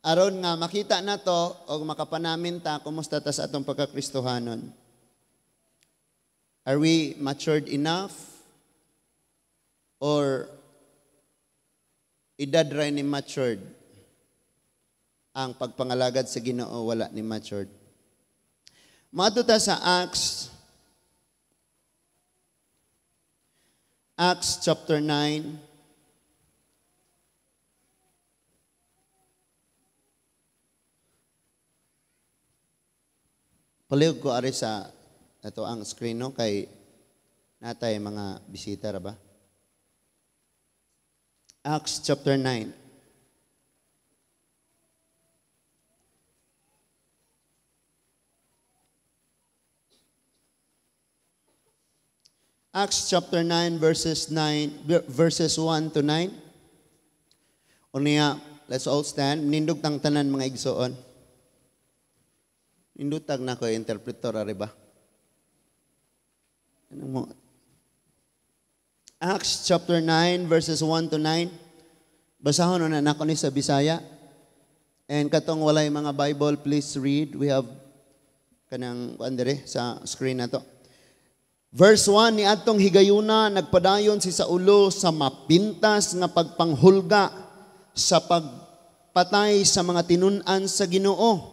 aron nga makita nato o makapanamin ta kumusta ta sa atong pagkakristohanon. Are we matured enough? Or edad ra ni matured? Ang pagpangalagad sa Ginoo wala ni matured. Maadto ta sa Acts chapter 9. Palihog ko ari sa ito ang screen no kay natay mga bisita ra ba? Acts chapter 9. Acts chapter 9 verses 1 to 9. Unya, let's all stand. Nindog tang tanan mga igsoon. Nindutag na ko interpreter ari ba? Ano mo? Acts chapter 9 verses 1 to 9. Basahon na nako ni sa Bisaya. And katong walay mga Bible, please read. We have kanang kuan dire sa screen na to. Verse 1, ni atong higayuna nagpadayon si Saulo sa mapintas nga pagpanghulga sa pagpatay sa mga tinun-an sa Ginoo.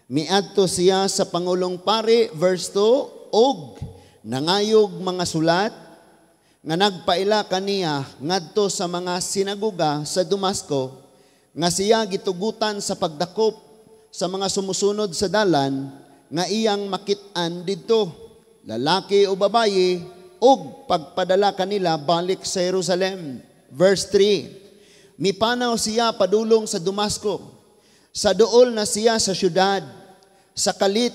Miadto siya sa Pangulong Pari, verse 2, og nangayog mga sulat nga nagpaila kaniya ngadto sa mga sinagoga sa Damasco nga siya gitugutan sa pagdakop sa mga sumusunod sa dalan nga iyang makit-an didto. Lalaki o babayi, og pagpadala kanila balik sa Jerusalem. Verse 3, mipanaw siya padulong sa Damasco. Sa duol na siya sa syudad. Sa kalit,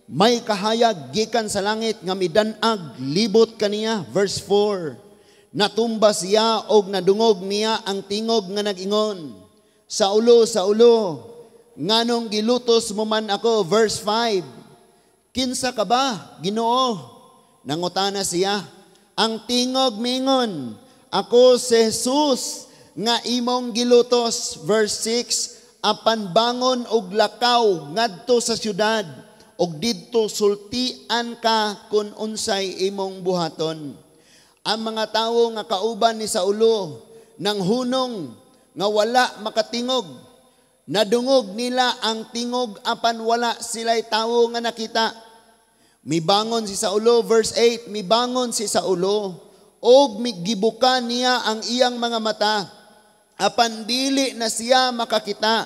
may kahayag gikan sa langit nga midanag, libot kaniya. Verse 4, natumba siya og nadungog niya ang tingog nga nag-ingon. Saulo, Saulo, nganong gilutos mo man ako. Verse 5, kinsa ka ba, Ginoo? Nangutana siya, ang tingog mingon, ako si Jesus nga imong gilutos. Verse 6, apan bangon og lakaw ngadto sa syudad, og didto sultian ka kun unsay imong buhaton. Ang mga tawo nga kauban ni Saulo nang hunong nga wala makatingog, nadungog nila ang tingog apan wala sila'y tawo nga nakita. Mibangon si Saulo, verse 8, mibangon si Saulo, og gibuka niya ang iyang mga mata, apan dili na siya makakita.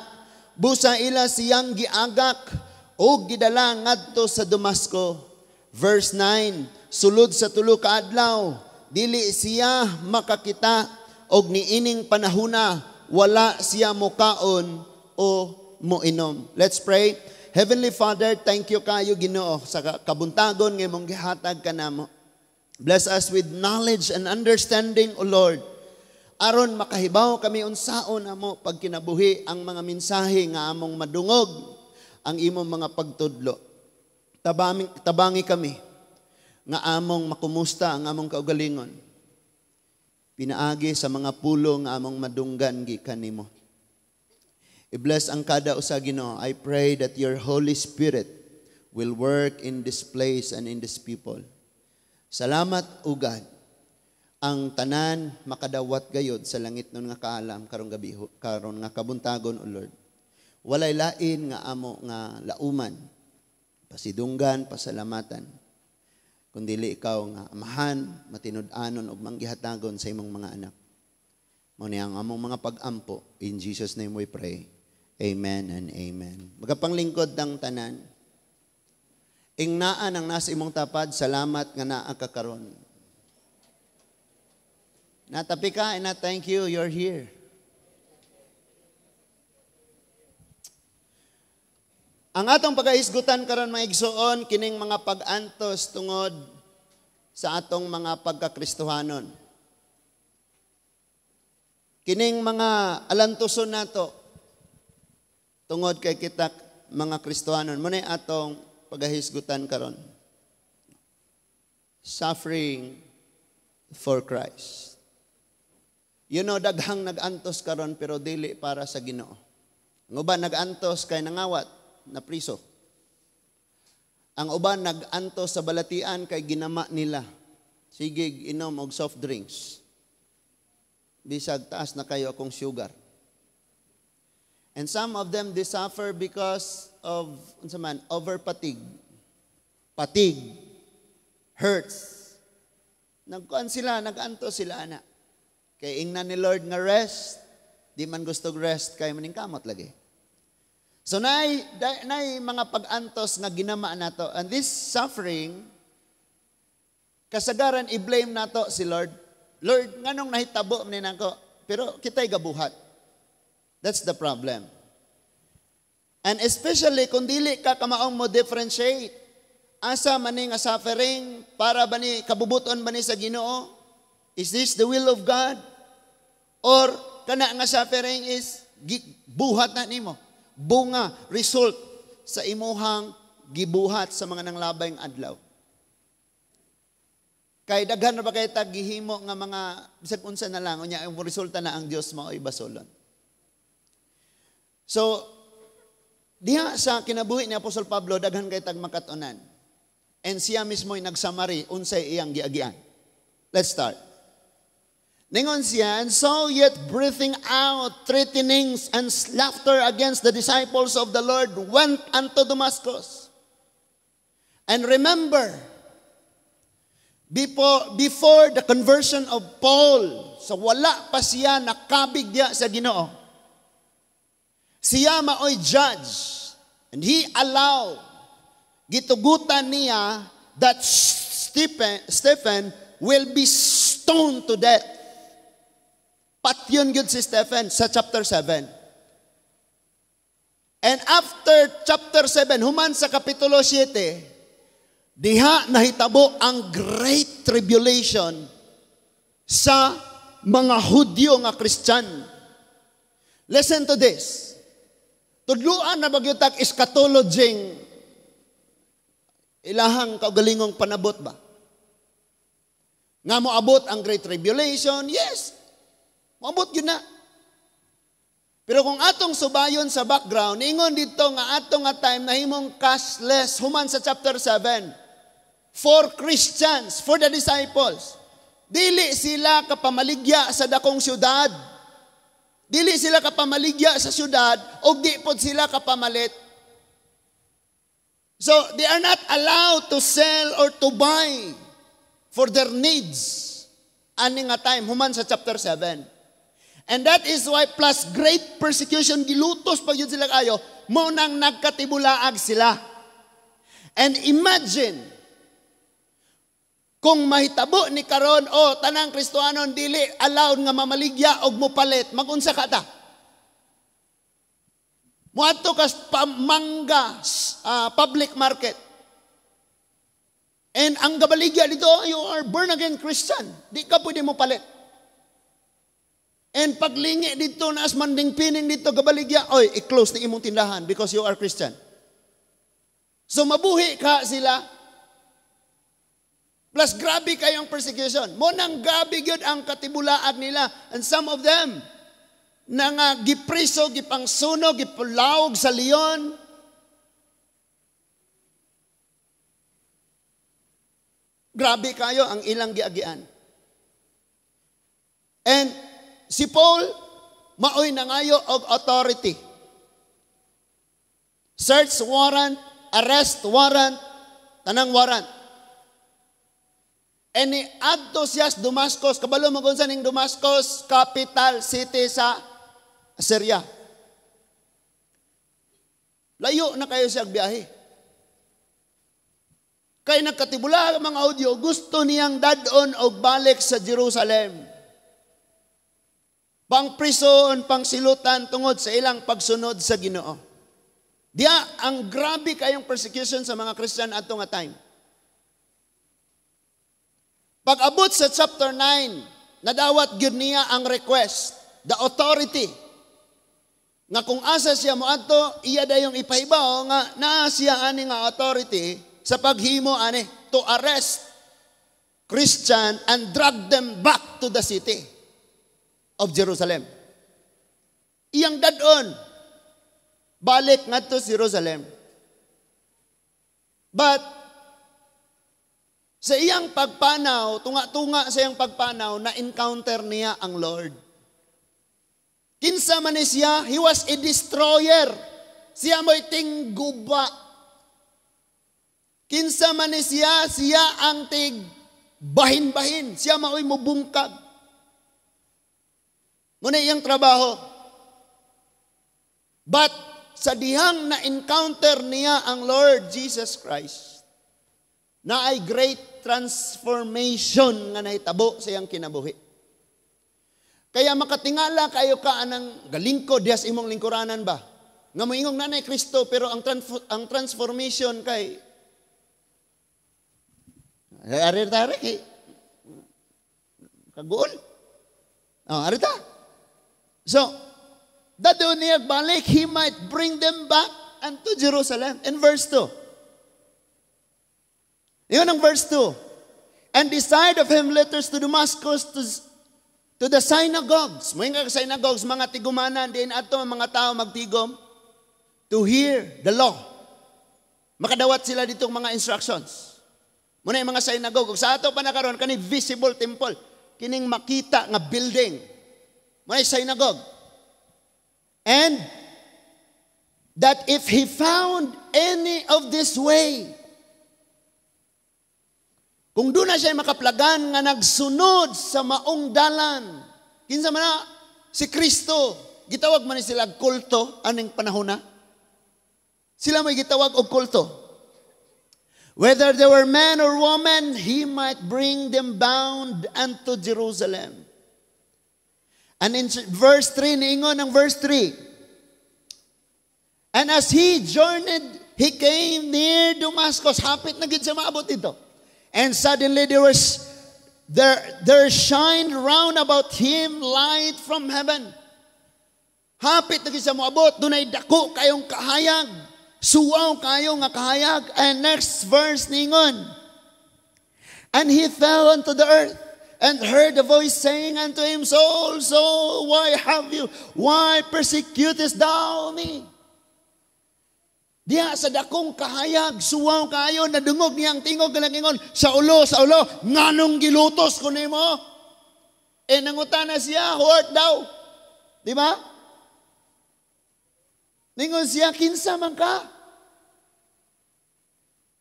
Busa ila siyang giagak, og gidala ngadto sa Damasco. Verse 9, sulod sa tulo ka adlaw, dili siya makakita, og niining panahuna, wala siya mokaon o moinom. Let's pray. Heavenly Father, thank you kayo Ginoo sa kabuntagon nga imong gihatag kanamo. Bless us with knowledge and understanding, O Lord. Aron makahibaw kami unsaon amo pagkinabuhi ang mga mensahe nga among madungog ang imong mga pagtudlo. Tabangi kami nga among makumusta ang among kaugalingon. Pinaagi sa mga pulo nga among madunggan gikan nimo. I-bless ang kada usa Ginoo. I pray that your Holy Spirit will work in this place and in this people. Salamat ugad. Ang tanan makadawat gayod sa langit nun nga kaalam karong gabi karon nga kabuntagon, O Lord. Walay lain nga amo nga lauman, pasidunggan, pasalamatan. Kundili ikaw nga amahan, matinud-anon ug manggihatagon sa imong mga anak. Mao ni ang among mga pag-ampo. In Jesus' name we pray. Amen and amen. Magapanglingkod ng tanan. Ingnaan ang nasa imong tapad, salamat nga naa ka karon. Natapi ka and thank you, you're here. Ang atong pagahisgutan karon mga igsoon, kining mga pag-antos tungod sa atong mga pagkakristohanon. Kining mga alantoson nato, tungod kay kita mga Kristohanon, muna atong pagahisgutan karon. Suffering for Christ. You know, daghang nag-antos karon pero dili para sa Ginoo. Ang uban nag-antos kay nangawat na priso. Ang uban nag-antos sa balatian kay ginama nila. Sige, inom og soft drinks. Bisag taas na kayo akong sugar. And some of them, they suffer because of over fatigue. Fatigue. Hurts. Nagkuan sila, nag-anto sila ana. Kay ingnan ni Lord nga rest, di man gusto rest, kay maning kamot lagi. So nay mga pag-antos nga ginama nato. And this suffering, kasagaran i-blame nato si Lord. Lord, nganong nahitabo ni nako? Pero kita'y gabuhat. That's the problem. And especially kung dili ka kamaong mo differentiate, asa man nga suffering, para ba ni kabubuton ba ni sa Ginoo? Is this the will of God? Or kana nga suffering is buhat na nimo? Bunga, result sa imuhang gibuhat sa mga nanglabayng adlaw. Kay daghan na ba kay tagihimo nga mga bisag unsa na lang unya ang resulta na ang Dios mao ay basolon. So, diha sa kinabuhi ni Apostol Pablo, daghan kay tag makatunan. And siya mismo ay nagsamari, unsay iyang giagian. Let's start. Ningon siya, and so yet breathing out threatenings and laughter against the disciples of the Lord went unto Damascus. And remember, before the conversion of Paul, sa wala pa siya nakabig diya sa Ginoo, siya maoy judge, and he allowed, gitugutan niya that Stephen will be stoned to death. Patyon gyud si Stephen sa chapter 7. And after chapter 7, human sa kapitulo 7, diha nahitabo ang great tribulation sa mga Hudyo nga Christian. Listen to this. Tudluan na bagyutag eschatology ilahang kaugalingong panabot ba? Nga moabot ang Great Tribulation, yes. Moabot yun na. Pero kung atong subayon sa background, ingon dito nga atong nga time na himong cashless, human sa chapter 7, for Christians, for the disciples, dili sila kapamaligya sa dakong syudad. Dili sila kapamaligya sa syudad o di pod sila kapamalit. So, they are not allowed to sell or to buy for their needs. Ani nga time, human sa chapter 7. And that is why plus great persecution, gilutos pag yun sila kayo, mo nang nagkatibulaag sila. And imagine, kung mahitabo ni karon tanang Kristohanon dili allowed nga mamaligya og mopalit, magunsa ka ta? Muadto ka pamangga public market. And ang gabaligya dito, you are born again Christian. Di ka pwede mo palit. And paglingi dito na as manding pining dito gabaligya, i-close ni imong tindahan because you are Christian. So mabuhi ka sila. Plus, grabe kayong persecution. Mo nang gabi yun ang katibulaag nila. And some of them, na nga gipriso, gipangsuno, gipulawog sa leon. Grabe kayo ang ilang giagian. And si Paul, maoy na ngayo og authority. Search warrant, arrest warrant, tanang warrant. And adto siya sa Damascus, kabalo mo kung saan yung Damascus, capital city sa Syria. Layo na kayo siya biyahe. Kaya nagkatibula ang mga audio, gusto niyang dadon o balik sa Jerusalem. Pang prison, pang silutan, tungod sa ilang pagsunod sa Ginoo. Diya, ang grabe kayong persecution sa mga Christian ato nga time. Pag-abot sa chapter 9, nadawat gyud niya ang request, the authority. Nga kung asa siya moadto, iya dayong ipahibaw nga naa siya ani nga authority sa paghimo ani to arrest Christian and drag them back to the city of Jerusalem. Iyang dadon. balik ngadto sa Jerusalem. But sa iyang pagpanaw, tunga-tunga sa iyang pagpanaw, na-encounter niya ang Lord. Kinsa man ni siya, he was a destroyer. Siya mo'y tingguba. Kinsa man ni siya, siya ang tig bahin-bahin. Siya mao'y mubungkag. Muna iyang trabaho. But sa dihang na-encounter niya ang Lord Jesus Christ, na ay great transformation nga nahitabo sa iyang kinabuhi. Kaya makatingala kayo ka anang galingkod dias imong lingkuranan ba? Nga moingong nanay Kristo pero ang transformation kay ari-ari kay kagool. Arita. So, dadon niya balik, he might bring them back unto Jerusalem. In verse 2. Yun ang verse 2. And desired of him letters to Damascus to the synagogues. Mga synagogues, mga tigumanan, din ato mga tao magtigom to hear the law. Makadawat sila ditong mga instructions. Muna yung mga synagogue. Sa ato pa na karon kani visible temple. Kining makita nga building. Muna yung synagogue. And that if he found any of this way, kung doon na siya makaplagan nga nagsunod sa maong dalan, kinsa man na si Kristo, gitawag man ni sila kulto, aning panahon na? Sila may gitawag og kulto. Whether they were man or woman, he might bring them bound unto Jerusalem. And in verse 3, niingon ang verse 3, and as he journeyed, he came near Damascus. Hapit na gid sa maabot ito. And suddenly there shined round about him light from heaven. Hapit na gid sa maabot, dunay dako kayong kahayag. Suwaw kayo nga kahayag. And next verse niingon, and he fell unto the earth, and heard a voice saying unto him, Saul, Saul, why persecutest thou me? Diya sa dakong kahayag, suwaw kayo, nadungog niyang tingog nga ingon, Saulo, Saulo, nganong gilutos ko nimo? E nangutana siya, who art thou? Di ba? Ningon siya, kinsa man ka?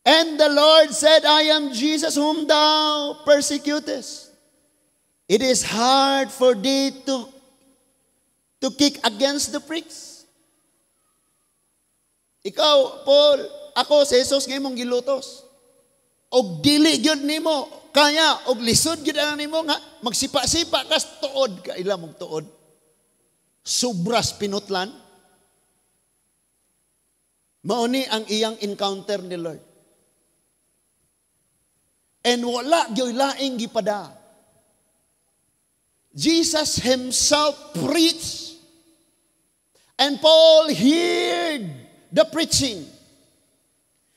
And the Lord said, I am Jesus whom thou persecutest. It is hard for thee to kick against the pricks. Ikaw, Paul, ako si Jesus ngayon mong gilutos. Og dili gyud nimo kaya og lisod gyud ana nimo nga magsipa-sipa kas tuod ka ila mong tuod. Sobras pinutlan. Mauni ang iyang encounter ni Lord. And wala gyud laing gipada. Jesus himself preached, and Paul heard the preaching.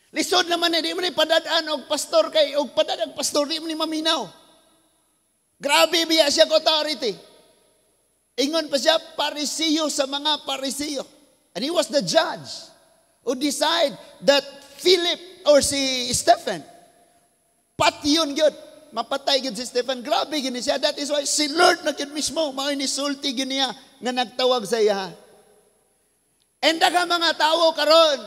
Lisod naman di mo ni padadaan og pastor kay og padadang pastor di mo ni maminaw. Grabe biya siya authority. Ingon pa siya Parisiyo sa mga Parisiyo. And he was the judge who decide that Philip or si Stephen patyon gyud. Mapatay gid si Stephen. Grabe gini siya. That is why si Lord na gid mismo mao ni sulti gid niya nga nagtawag sa iya. And daghang mga tao karon,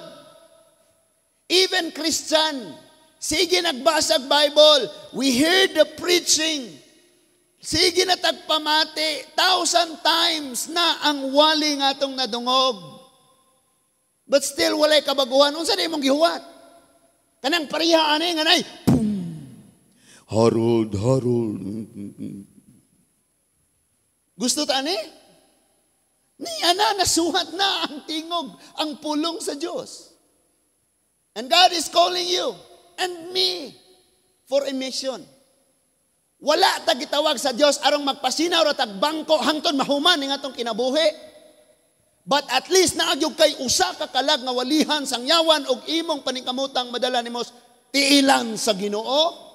even Christian, sige nagbasag Bible, we heard the preaching. Sige na tagpamati 1,000 times na ang wali nga atong nadungog. But still walay kabaguhan. Unsa di mong gihuwat? Kanang pareha ani nga nay Harold. Gusto ta ni? Niya na, nasuhat na ang tingog, ang pulong sa Diyos. And God is calling you and me for a mission. Wala ta gitawag sa Diyos arong magpasinaw ra tagbangko hangtod mahuman ning atong kinabuhi. But at least naagyog kay usa ka kalag nga walihan sangyawan og imong paningkamutang madala nimos tiilan sa Ginoo.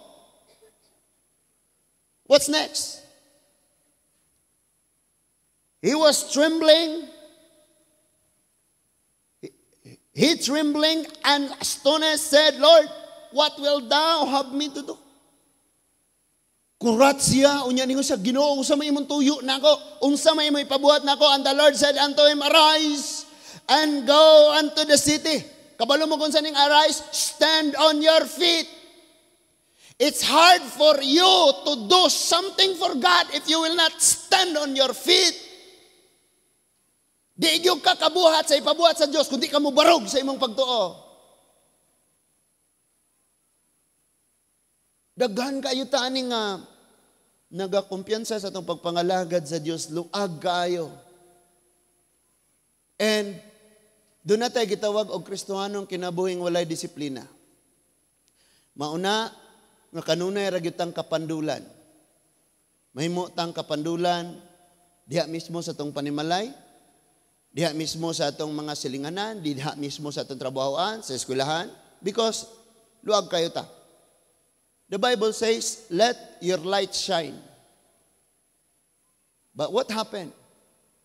What's next? He was trembling. He trembling and astonished said, Lord, what will thou have me to do? Kurat siya, unya ningon siya, Ginoo, unsa may imong tuyo nako, unsa may imong ipabuhat nako. And the Lord said unto him, arise and go unto the city. Kabalo mo kung saning arise, stand on your feet. It's hard for you to do something for God if you will not stand on your feet. Di gyud ka kabuhat sa ipabuhat sa Dios kundi ka mo barog sa imong pagtuo. Daghan kayo tani nga nagakumpiyansa sa itong pagpangalagad sa Diyos, luag kayo. And doon na tayo gitawag og Kristohanong kinabuhing walay disiplina. Mauna, nga kanunay ragyutang kapandulan. Mahimo tang kapandulan, diha mismo sa itong panimalay, diha mismo sa itong mga silinganan, diha mismo sa itong trabahoan, sa eskwelahan, because luag kayo ta. The Bible says, let your light shine. But what happened?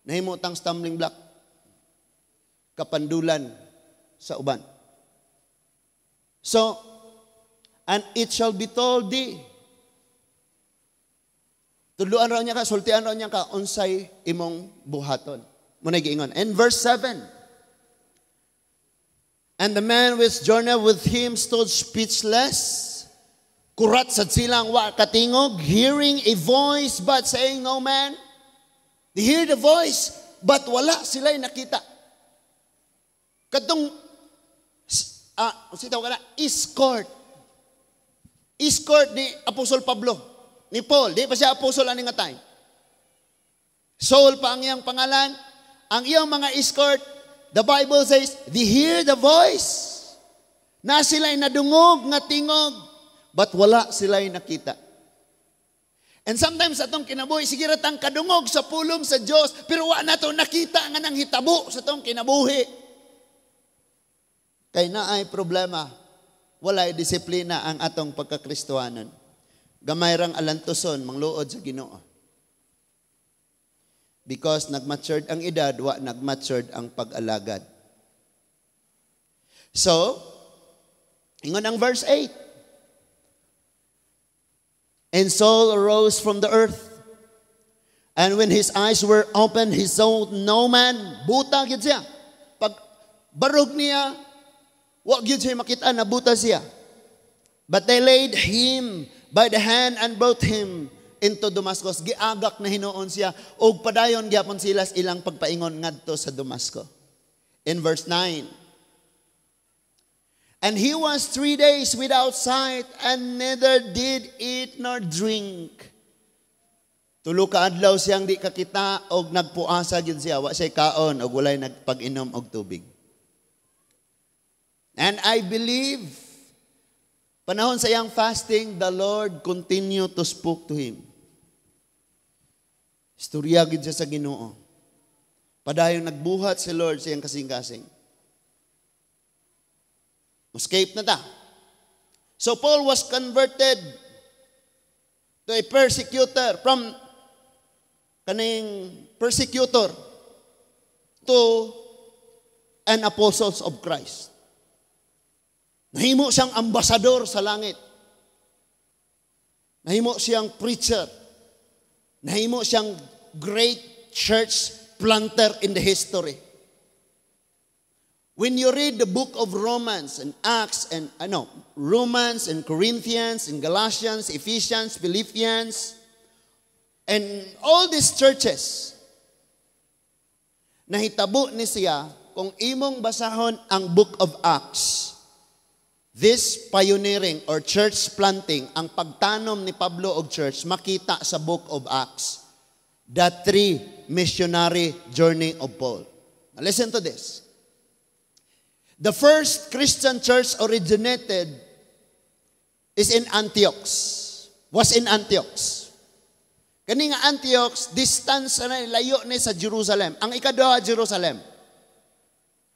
Nahimo tang stumbling block. Kapandulan sa uban. So, and it shall be told thee. Tuluan raw niya ka, sultian raw niya ka, unsay imong buhaton. Muna giingon. And verse 7. And the man which journeyed with him stood speechless. Kurat sa silang wa katingog, hearing a voice but saying no man. They hear the voice but wala sila'y nakita. Katong sitaw ka na, escort. Escort ni Apostol Pablo, ni Paul. Di pa siya apostol ani nga time. Saul pa ang iyang pangalan. Ang iyang mga escort, the Bible says, they hear the voice. Na sila'y nadungog nga tingog. But wala sila'y nakita. And sometimes atong kinabuhi, sige ratang kadungog sa pulong sa Diyos, pero wala na ito nakita nga nang hitabo sa itong kinabuhi. Kaya na ay problema, walay disiplina ang atong pagkakristuhanan. Gamay rang alantoson, mangluod sa Ginoo. Because nagmatured ang edad, wa nagmatured ang pag-alagad. So, ingon ang verse 8. And Saul arose from the earth. And when his eyes were opened, he saw no man. Buta gid siya. Pag barog niya, wa gid siya makita na buta siya. But they laid him by the hand and brought him into Damascus. Giagak na hinuon siya. Og padayon gyapon sila ilang pagpaingon ngadto sa Damasco. In verse 9. And he was 3 days without sight, and neither did eat nor drink. Tulo ka adlaw siyang di kakita, og nagpuasa gyud siya. Wa siya kaon, og walay nagpag-inom og tubig. And I believe, panahon sa iyang fasting, the Lord continued to speak to him. Istorya gyud siya sa Ginoo. Padayon nagbuhat si Lord sa iyang kasing-kasing. Escape na ta. So Paul was converted to a persecutor, from kaning persecutor to an apostle of Christ. Nahimo siyang ambasador sa langit. Nahimo siyang preacher. Nahimo siyang great church planter in the history. When you read the book of Romans and Acts and Romans and Corinthians and Galatians, Ephesians, Philippians, and all these churches, nahitabo ni siya kung imong basahon ang book of Acts. This pioneering or church planting, ang pagtanom ni Pablo og church, makita sa book of Acts. The 3 missionary journey of Paul. Now listen to this. The first Christian church originated is in Antioch. Was in Antioch. Kani nga Antioch, distance na layo ni sa Jerusalem. Ang ikaduha, Jerusalem.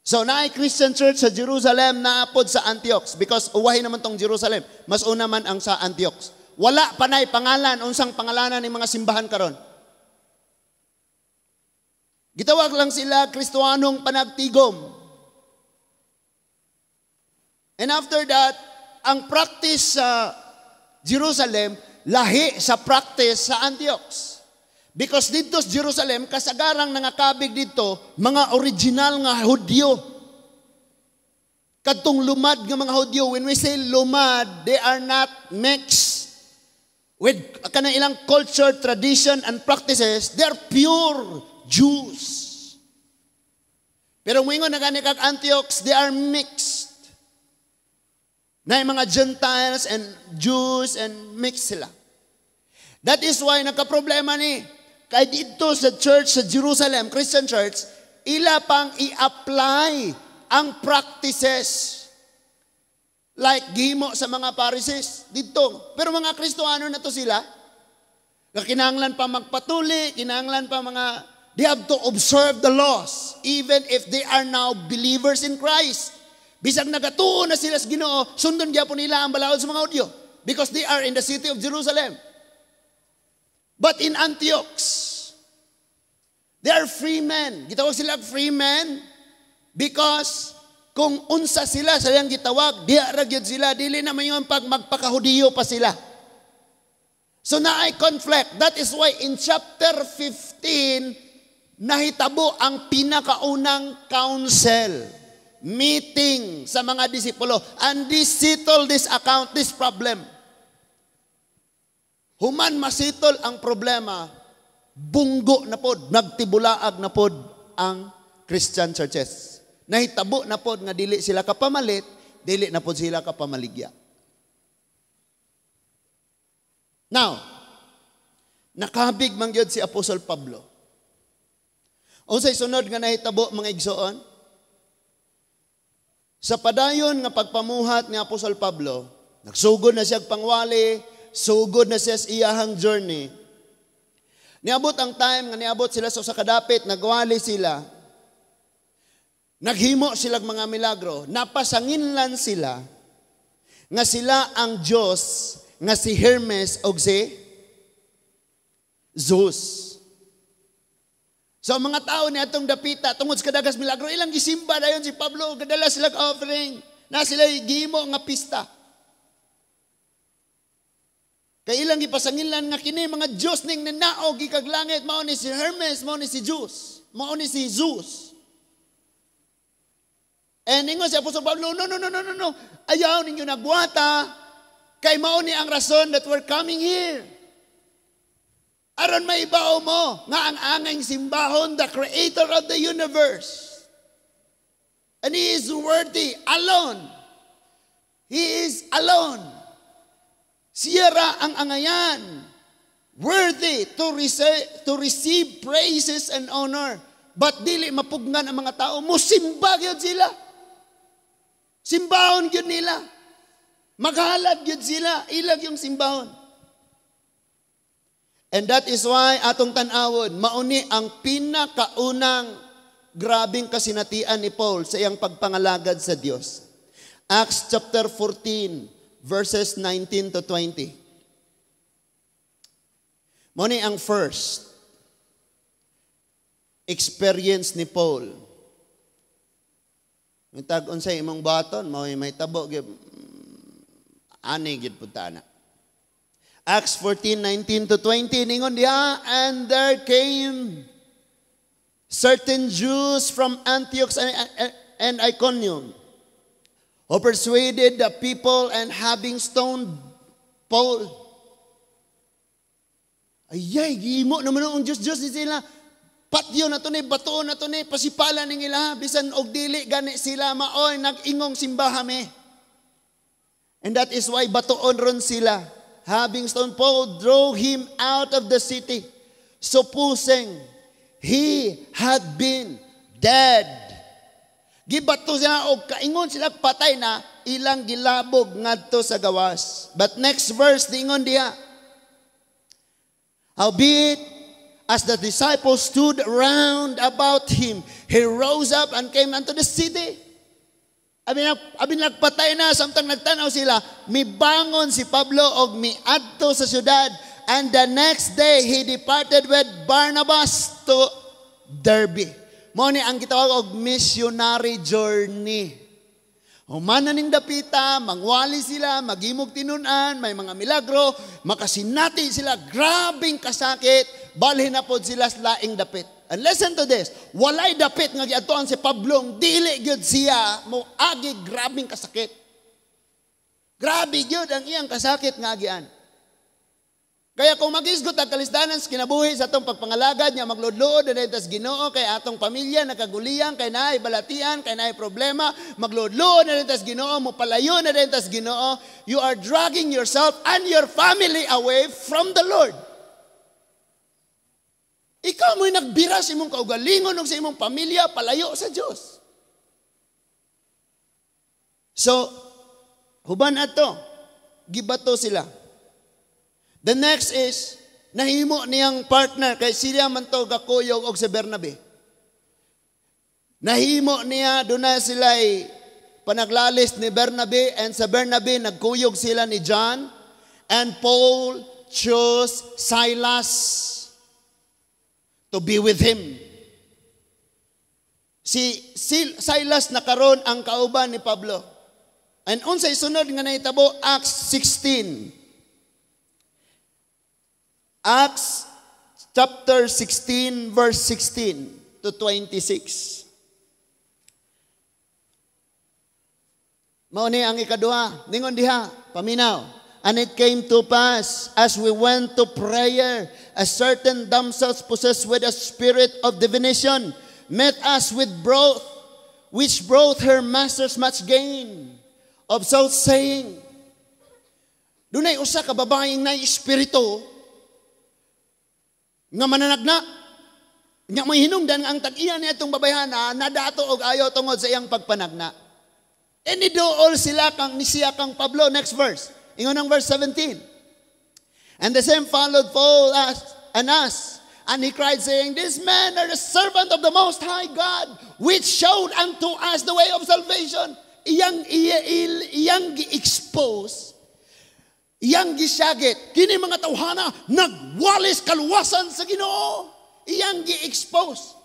So naay Christian church sa Jerusalem naapod sa Antioch because uwahi naman tong Jerusalem. Mas una man ang sa Antioch. Wala panay pangalan, unsang pangalanan ng mga simbahan karon. Gitawag lang sila Kristohanong panagtigom. And after that, ang practice sa Jerusalem, lahi sa practice sa Antioch. Because dito sa Jerusalem, kasagarang nangakabig dito, mga original nga Hudyo. Kadtong lumad nga mga Hudyo, when we say lumad, they are not mixed with kanang ilang culture, tradition, and practices. They are pure Jews. Pero ngayon na gani kag Antioch, they are mixed. Na mga Gentiles and Jews and mixed sila. That is why nagka-problema ni. Kaya dito sa church sa Jerusalem, Christian church, ila pang i-apply ang practices. Like gihimo sa mga Pharisees dito. Pero mga Kristohano na to sila. Kinahanglan pa magpatuli, kinahanglan pa they have to observe the laws even if they are now believers in Christ. Bisag nagatuo na sila sa Ginoo, sundon gyapon nila ang balaod sa mga Hudyo because they are in the city of Jerusalem. But in Antioch, they are free men. Gitawag sila free men because kung unsa sila sa iyang gitawag, diha ra gyud sila, dili na mayon pag magpakahudiyo pa sila. So na ay conflict. That is why in chapter 15 nahitabo ang pinakaunang council, meeting sa mga disipulo, and this settle this account, this problem. Human masitol ang problema, bunggo na pod, nagtibulaag na pod ang Christian churches. Nahitabo na pod nga dili sila kapamalit, dili na pod sila kapamaligya. Now, nakabig man gyud si Apostol Pablo. Unsay sunod nga nahitabo mga igsoon? Sa padayon nga pagpamuhat ni Apostol Pablo, nagsugod na siya pangwali, sugod na siya sa iyahang journey. Niabot ang time nga niabot sila sa kadapit, nagwali sila. Naghimo silang mga milagro, napasanginlan sila nga sila ang Diyos nga si Hermes o si Zeus. So mga tao ni atong dapita tungod sa kadagas milagro, ilang gisimba dayon si Pablo, gadala sila offering, na sila gihimo nga pista. Kay ilang gipasanginlan nga kini mga Diyos ning nanaog gikag langit, mao ni si Hermes, mao ni si Zeus, mao ni si Zeus. And ingon si Apostol Pablo, no. Ayaw ninyo nagwata. Kay mao ni ang rason that we're coming here. Aron maibaw mo nga ang angay simbahon, the creator of the universe. And He is worthy, alone. He is alone. Siya ra ang angayan. Worthy to receive praises and honor. But dili mapugnan ang mga tao. Musimba gyud sila. Simbahon yun nila. Maghalad yun sila. Ilag yung simbahon. And that is why atong tanawon, mauni ang pinakaunang grabing kasinatian ni Paul sa iyang pagpangalagad sa Diyos. Acts chapter 14, verses 19 to 20. Mauni ang first experience ni Paul. Tag unsay imong baton, may tabo ani gid putana. Acts 14:19 to 20 ningon diha, and there came certain Jews from Antioch and Iconium who persuaded the people, and having stoned Paul. Ayay, gimo naman ang Diyos ni sila. Patyo na to ni, bato na to ni, pasipala ning ila, bisan og dili gani sila maoy nag-ingong simbahame. And that is why batoon ron sila. Having stoned Paul, drove him out of the city, supposing he had been dead. Gibato siya og kaingon sila patay na, ilang gilabog ngadto sa gawas. But next verse dingon diha. Howbeit, as the disciples stood round about him, he rose up and came unto the city. Abi nagpatay na, samtang nagtanaw sila, mibangon si Pablo og miadto sa syudad, and the next day he departed with Barnabas to Derbe. Mao ni ang gitawag og missionary journey. Humana ning dapita, mangwali sila, magimog tinunan, may mga milagro, makasinati sila, grabing kasakit, balhin na pod sila sa laing dapit. And listen to this, walay dapit nga giadtoan si Pablo, dili gyud siya mo agi grabing kasakit. Grabe gyud ang iyang kasakit nga agian. Kaya kung mag-isgot ang kalisdanan sa kinabuhi sa atong pagpangalagad niya, magludlood na rin tas Ginoo kay atong pamilya, nakaguliyang, kay naay balatian, kay naay problema, magludlood na rin tas Ginoo, mupalayo na rin tas Ginoo, you are dragging yourself and your family away from the Lord. Ikaw mo'y nagbira sa imong kaugalingon o sa imong pamilya, palayo sa Diyos. So, huban ato, gibato sila. The next is, nahimo niyang partner kay sila man to gakuyog og si Bernabe. Nahimo niya, doon na sila'y panaglalis ni Bernabe, and sa Bernabe nagkuyog sila ni John, and Paul chose Silas to be with him. Si Silas nakaroon ang kauban ni Pablo. And unsay sunod nga nahitabo, Acts 16. Acts chapter 16 verse 16 to 26. Mao ni ang ikaduha, ningon diha, paminaw. And it came to pass, as we went to prayer, a certain damsel possessed with a spirit of divination met us with broth, which brought her masters much gain, of so saying. Dunay usa ka babaeng na espiritu nga mananagna, nga may hinungdan ang tag-iya niya itong babayhana, nadato og ayaw tungod sa iyang pagpanagna. And idool sila ni siya kang Pablo. Next verse. Ingon ang verse 17. And the same followed Paul and us, and he cried saying, these men are the servant of the Most High God, which showed unto us the way of salvation. Iyang gi-expose, iyang gisyagit, kini mga tawhana, nagwalis kaluwasan sa Ginoo. Iyang gi-expose.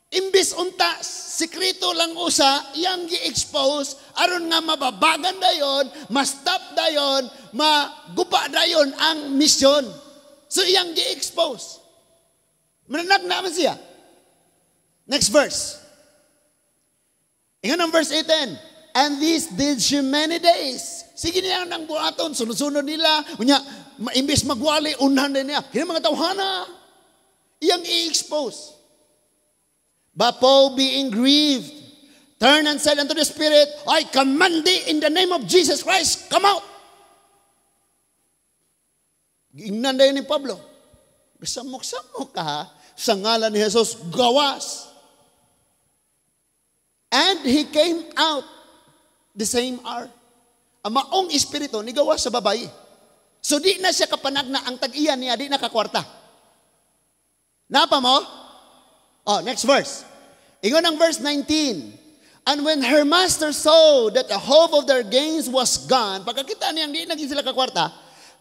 Imbis unta, sikrito lang usa, iyang gi-expose, aron nga mababagan dayon, ma-stop dayon, magupa dayon ang misyon. So iyang gi-expose. Mananag naman siya. Next verse. Ingon ang verse 18. And this did she many days. Sige niya nang buhaton, sunod-sunod nila. Unya, imbis magwali, unahan na niya. Kaya mga tawhana, iyang i-expose. But Paul, being grieved, turned and said unto the Spirit, I command thee in the name of Jesus Christ, come out. Giingnan dayon ni Pablo. Samok-samok ka sa ngalan ni Jesus, gawas. And he came out the same hour. Ang maong espiritu ni gawas sa babae. So di na siya kapanagna, ang tag-iyan niya, di na kakwarta. Napa mo? Oh, next verse. Ingon ang verse 19. And when her master saw that the hope of their gains was gone, pagkakita niyang di naging sila kakwarta,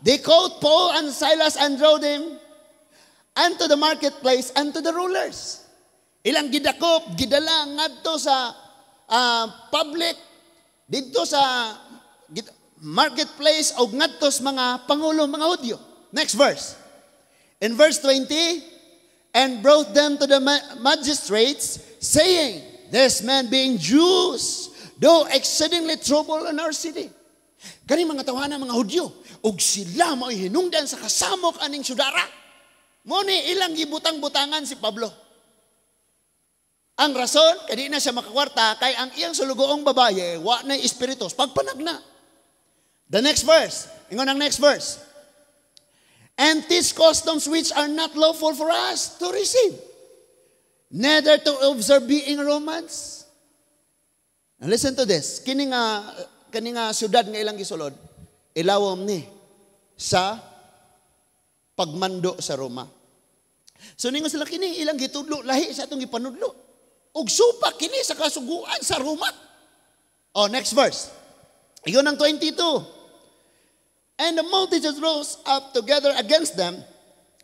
they called Paul and Silas and drove them unto the marketplace and to the rulers. Ilang gidakop, gidala ngadto sa public, dito sa marketplace o ngadto sa mga pangulo, mga Hudyo. Next verse. In verse 20, and brought them to the magistrates, saying, this man being Jews, though exceedingly trouble in our city. Kani mga tawanan mga Hudyo, ug sila mo'y hinungdan sa kasamok aning syudara. Mo ni ilang gibutang-butangan si Pablo. Ang rason, kadi na siya makakwarta, kay ang iyang sulugoong babaye, wa na espiritos, pagpanagna. The next verse, ingon ang next verse. And these customs which are not lawful for us to receive, neither to observe being Romans. And listen to this, kini nga syudad nga ilang gisulod, ilawom ni sa pagmando sa Roma. So ningon sila kini ilang gitudlo lahi sa atong gipanudlo. Ug supa kini sa kasuguan sa Roma. Oh, next verse. Iyon ang 22. And the multitude rose up together against them,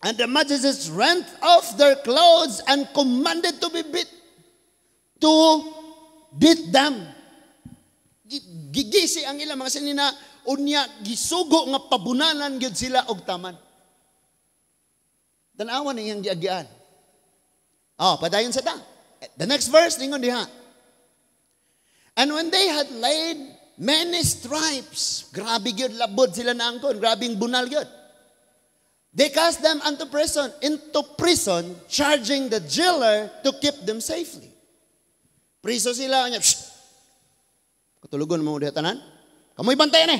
and the magistrates rent off their clothes and commanded to be beat them. gigisi ang ilang mga sinina, unya, gisugo nga pabunalan gyud sila og taman. Tanawan niyang giagian. Padayon sa ta. The next verse, ningon diha. And when they had laid many stripes, grabe gyud labod sila na angkon, grabing bunal gyud. They cast them into prison, charging the jailer to keep them safely. Priso sila, anya, katulugon mo diha tanan. Kamoy bantay ni.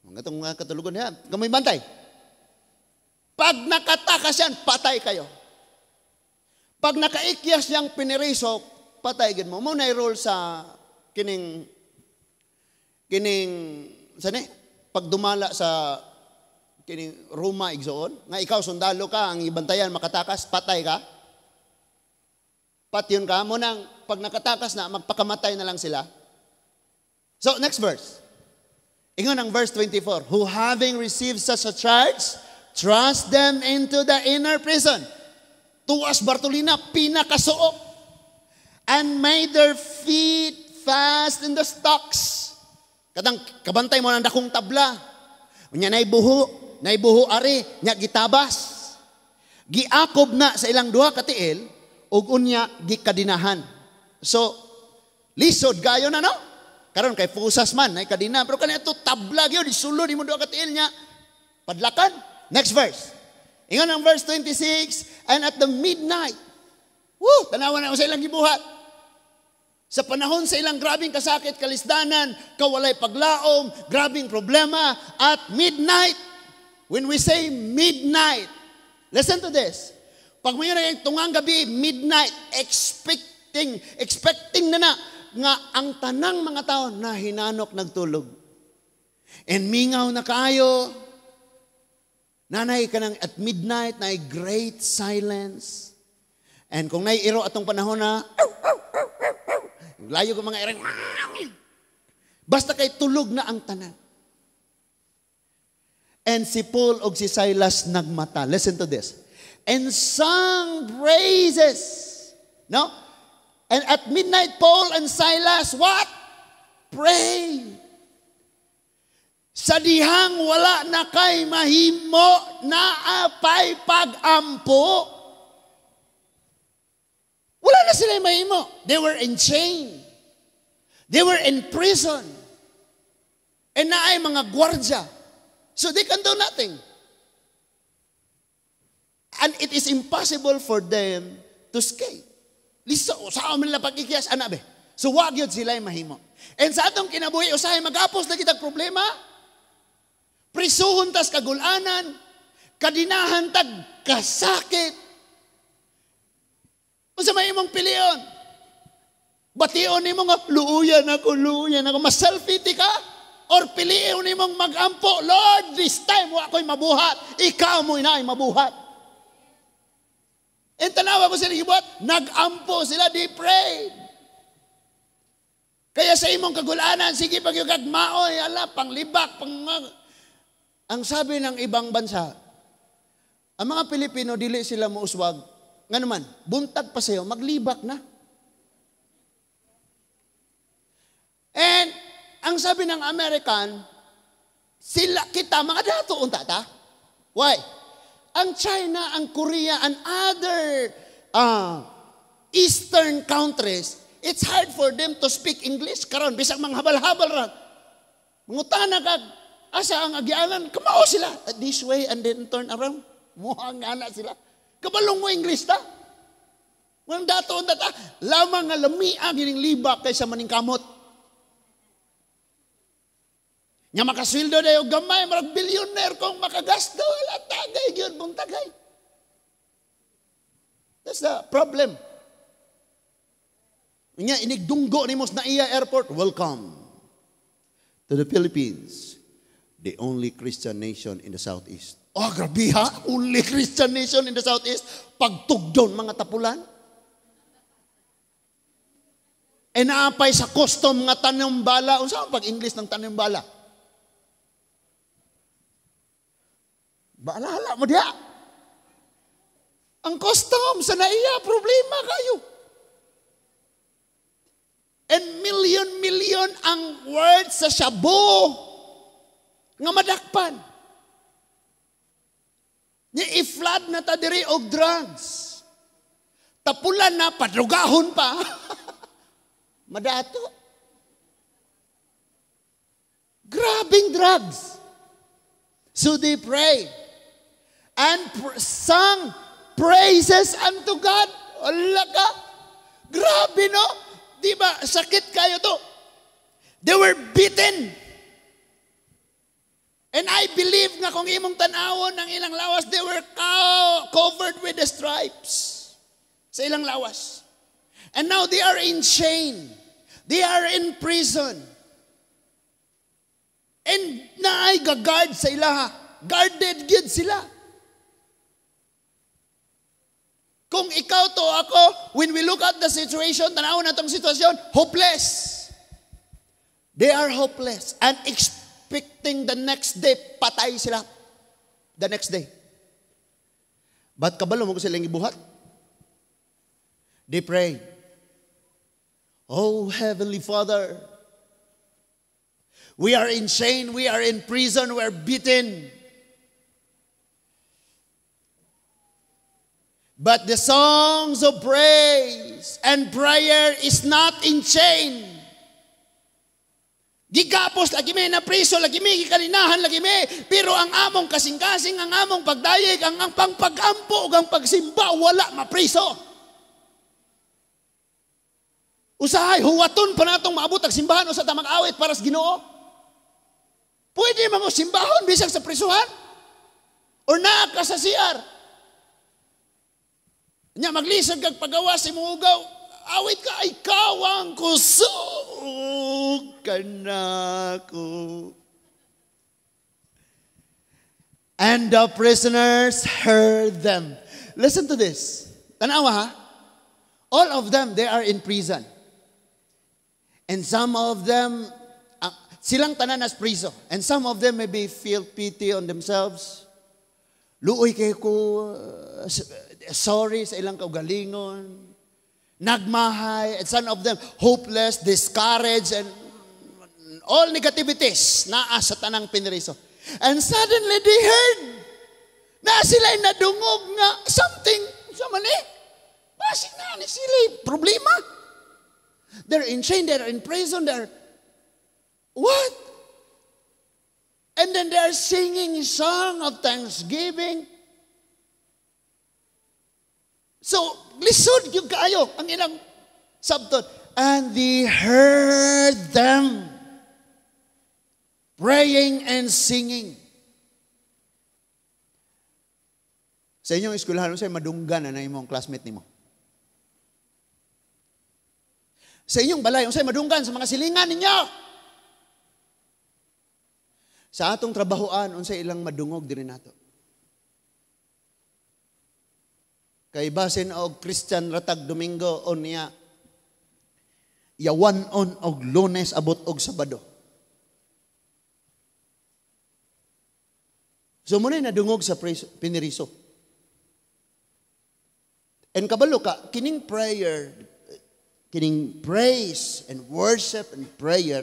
Mga itong katulugon niya, kamoy bantay. Pag nakatakas yan, patay kayo. Pag nakaikyas yang piniriso, patay gid mo. Muna i-roll sa kining sani, pag dumala sa kining Roma igsoon, nga ikaw sundalo ka, ang ibantayan makatakas, patay ka. Patyon ka, munang pag nakatakas na, magpakamatay na lang sila. So, next verse. Ingon ang verse 24. Who having received such a charge, thrust them into the inner prison. Tuwas Bartolina, pinakasuok. And made their feet fast in the stocks. Katang kabantay mo ng dakong tabla. Unya naibuho ari, nya gitabas. Giakob na sa ilang duha katiil, ug unya gikadinahan. So, lisod gayo na no? Karon kay pusas man, ay kadina. Pero kanina ito tabla gyud, isulod mo duha katiil nya. Padlakan. Next verse. Ingon ang verse 26, and at the midnight, tanawan na sa ilang gibuhat. Sa panahon sa ilang grabing kasakit, kalisdanan, kawalay paglaom, grabing problema, at midnight, when we say midnight, listen to this. Pag may yung tungang gabi, midnight, expecting na nga ang tanang mga tao na hinanok nagtulog. And mingaw na kayo, nanay ka nang at midnight, na great silence. And kung naiiro atong panahon na, layo ko mga iring, basta kay tulog na ang tanan. And si Paul og si Silas nagmata. Listen to this. And sang praises. No? And at midnight, Paul and Silas, what? Pray. Sa dihang wala na kay mahimo na apay pag-ampo. Wala na sila mahimo. They were in chain. They were in prison. And naay mga gwardya. So they can do nothing. And it is impossible for them to escape. Liso, sa amin nila pag-ikyas, anak be. So wag yun sila yung mahimo. And sa atong kinabuhi, usahay mag-apos na kitang problema, prisuhon tas kagulanan, kadinahan tag kasakit. Unsa may imong piliyon? Bation nimo nga luuyan ako, ma-selfie ka? Or piliin nimong mag-ampo, Lord, this time wa ko'y mabuhat. Ikaw mo inay mabuhat. And tanawa ko sila gibuhat, nag-ampo sila, they prayed. Kaya sa imong kagulanan, sige pag yung kagmaoy, panglibak, ang sabi ng ibang bansa, ang mga Pilipino, dili sila muuswag. Nga naman, buntag pa sa'yo, maglibak na. And, ang sabi ng American, kita, mga dato, untata. Why? Ang China, ang Korea, and other Eastern countries, it's hard for them to speak English. Karon, bisag mga habal-habal ra. Mangutana ka, asa ang agyanan, kamao sila. This way and then turn around. Muhang ana sila. Kabalong mo English ta. Walang dato, lamang nga lamia gining libak kaysa maning kamot. Nga makaswildo na yung gamay, marag billionaire kung makagasto, wala tagay, yun mong tagay. That's the problem. Nga, inigdunggo ni Mos Naiya Airport, welcome to the Philippines, the only Christian nation in the Southeast. Oh, grabe ha? Only Christian nation in the Southeast? Pagtugdon mga tapulan? E naapay sa custom nga tanumbala. Unsa ang pag-English ng tanumbala? Baalala mo diya. Ang custom sa naiya, problema kayo. and million ang words sa shabu nga madakpan. Ni i-flood na ta diri og drugs. Tapulan na, padrugahon pa. Madato. Grabing drugs. So they pray and sang praises unto God. Wala ka. Grabe, no? Di ba, sakit kayo to. They were beaten. And I believe nga kung imong tanawon ng ilang lawas, they were covered with the stripes sa ilang lawas. And now they are in chain. They are in prison. And naay gagard sa ilaha. Guarded gid sila. Kung ikaw to ako, when we look at the situation, tanawon na itong sitwasyon, hopeless. They are hopeless and expecting the next day, patay sila. The next day. But kabalo mo ko silang ibuhat? They pray, "Oh, Heavenly Father, we are in chain, we are in prison, we are beaten. But the songs of praise and prayer is not in chain. Gigapos lagi may na priso, lagi may gikalinahan, lagi may. Pero ang among kasing-kasing, ang among pagdayeg, ang pangpagampo, ang pagsimba, wala mapriso. Usahay, huwaton pa natong maabot ang simbahan o sa tamang awit para sa Ginoo. Pwede mga simbahon bisag sa prisuhan? Or naa ka sa CR? Nya maglisag kag pagawa si mugaw, awit ka ay kawang kusog kanako. And the prisoners heard them. Listen to this. Tanawa ha? All of them, they are in prison. And some of them, silang tanan as priso. And some of them maybe feel pity on themselves. Luoy kayo ko, sorry sa ilang kaugalingon. Nagmahay. And some of them hopeless, discouraged, and all negativities naa sa tanang piniriso. And suddenly they heard na sila'y nadungog nga something sa mali. Basig na ni sila problema. They're in chain, they're in prison, they're what? And then they're singing a song of thanksgiving. So, lisod yung kayo ang ilang subtot. And they heard them praying and singing. Sa inyong eskwelahan, sa'yo madunggan na imong classmate nimo. Sa inyong balay, sa'yo madunggan sa mga silingan ninyo. Sa atong trabahoan, unsay ilang madungog diri nato. Kay basin og Christian ratag Domingo on niya yawan on og Lunes abot og Sabado. So muna nadungog sa piniriso. And kabalo ka, kining prayer, kining praise and worship and prayer,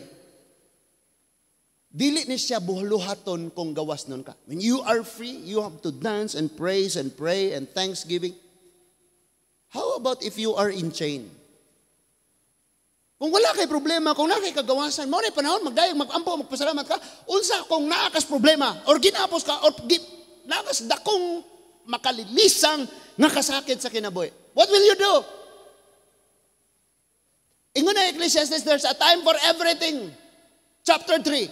dili ni siya buhaluhaton kung gawas nun ka. When you are free, you have to dance and praise and pray and thanksgiving. How about if you are in chain? Kung wala kay problema, kung wala kay kagawasan, mo na panahon, magdayag, magampo, magpasalamat ka, unsa kung naakas problema, or ginapos ka, or naakas dakong makalilisang nga kasakit sa kinabuhi. What will you do? Ingon na Ecclesiastes, there's a time for everything. Chapter 3.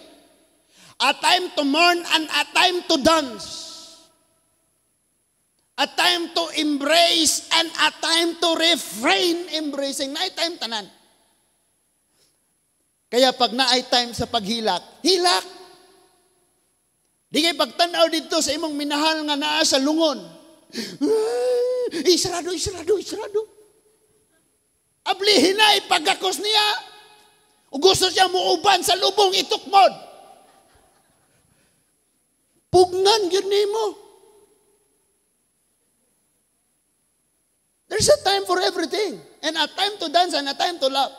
A time to mourn and a time to dance. A time to embrace and a time to refrain embracing. Naay time tanan. Kaya pag naay time sa paghilak, hilak. Di kay pagtanaw dito sa imong minahal nga naa sa lungon. Isrado. Ablihin na ipagakos niya. O gusto siya muuban sa lubong itukmod. Pugnan yun nimo. There's a time for everything. And a time to dance and a time to laugh.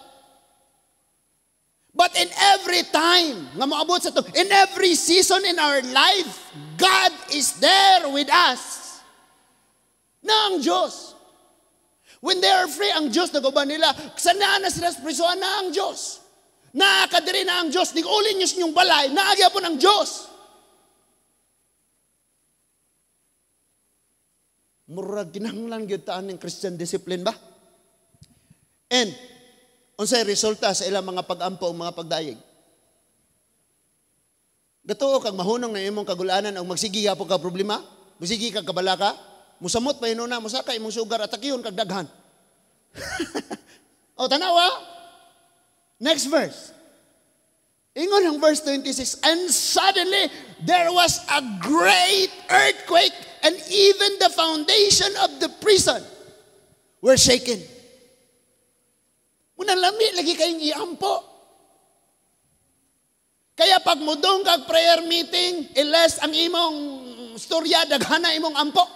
But in every time, nga moabot sa to, in every season in our life, God is there with us. Na ang Diyos. When they are free, ang Diyos, naguban nila, sanaan na sila sa prisuan na ang Diyos. Nakakadiri na ang Diyos, nag-uli niyo sa inyong balay, naagya po ng Diyos. Murag kinahanglan gyud taan ng Christian discipline ba? And unsay resulta sa ilang mga pag-ampo o mga pagdayeg? Gatuo kag mahunong na imong kagulanan o magsigi po ka problema, magsigi kag kabalaka, musamot pa inuna, musaka imong sugar at takyon kag daghan. O tanawa. Next verse. Ingon ang verse 26, and suddenly there was a great earthquake and even the foundation of the prison were shaken. Muna lami, lagi kayong iampo. Kaya pag mudong kag prayer meeting, iles ang imong storya, daghana imong ampo.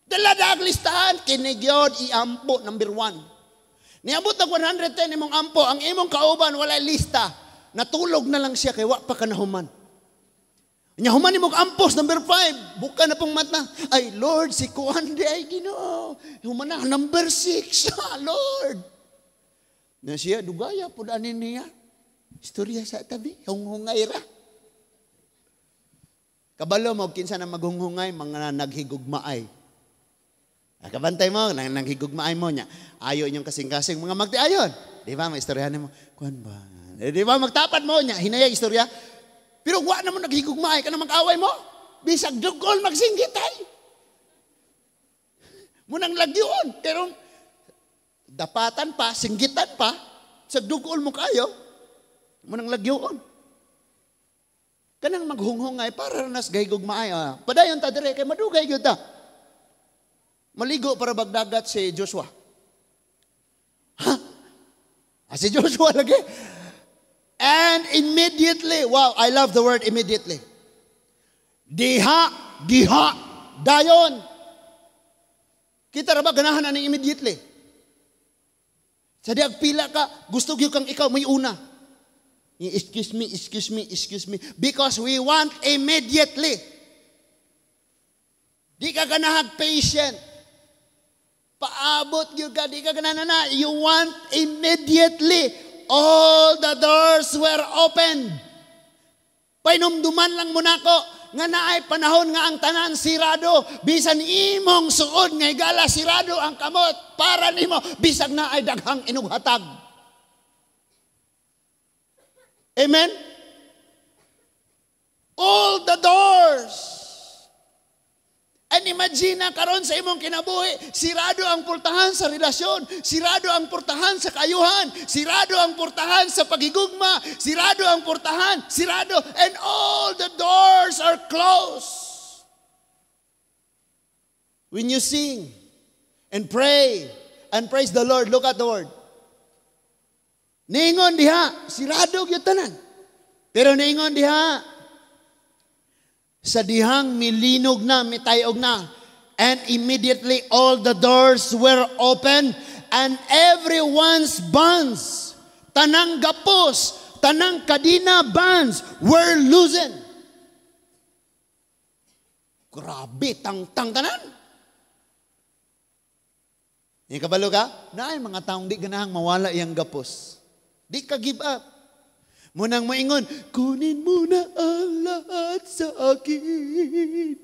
Daladag listahan, kinigyod iampo, number 1. Niabot ng 110 imong ampo, ang imong kauban, wala lista. Natulog na lang siya, kay wa pa ka nahuman. Nahuman imong ampos, number 5. Buka na pong mata. Ay, Lord, si Kuande, ay Ginoo. Human na, number 6, Lord. Na siya, dugaya po daanin niya. Istorya sa tabi, hunghungay ra. Kabalo mo, kinsa na maghunghungay, mga naghigugmaay. Kabantay mo, naghigugmaay mo niya. Ayo inyong kasing-kasing, mga magtiayon. Di ba, may istoryahan mo. Kuan ba? Di ba, magtapat mo niya, hinayag istorya. Pero wa naman naghigugmaay ka na mag-away mo. Bisag dugol magsinggitay. Munang lagyon. Pero dapatan pa, singgitan pa, sa dugol mo kayo, munang lagyon. Kanang maghunghungay para nas gahigugmaay. Padayon ta dire kay madugay gyud ta. Maligo para bagdagat si Joshua. Ha? Si Joshua lagi. And immediately, wow, I love the word immediately. Diha, dayon. Kita ra ba ganahan ani immediately? Sa diag pila ka, gusto gyud kang ikaw may una. Excuse me. Because we want immediately. Di ka ganahag patient. Paabot gyud ka, di ka ganahan na. You want immediately. All the doors were opened. Painumduman lang muna ko, nga naay panahon nga ang tanan sirado, bisan imong suod nga igala sirado ang kamot, para nimo, bisag na ay daghang inughatag. Amen? All the doors. And imagine na karon sa imong kinabuhi, sirado ang portahan sa relasyon, sirado ang portahan sa kayuhan, sirado ang portahan sa pagigugma, sirado ang portahan, and all the doors are closed. When you sing and pray and praise the Lord, look at the word. Ningon diha, sirado gyud tanan. Pero ningon diha, sa dihang milinog na, mitayog na. And immediately all the doors were open and everyone's bonds, tanang gapos, tanang kadina bands were loosened. Grabe, tang tanan. Yung kabalo ka? Naay mga taong di ganahang mawala yung gapos. Di ka give up. Munang maingon, kunin mo na ang lahat sa akin.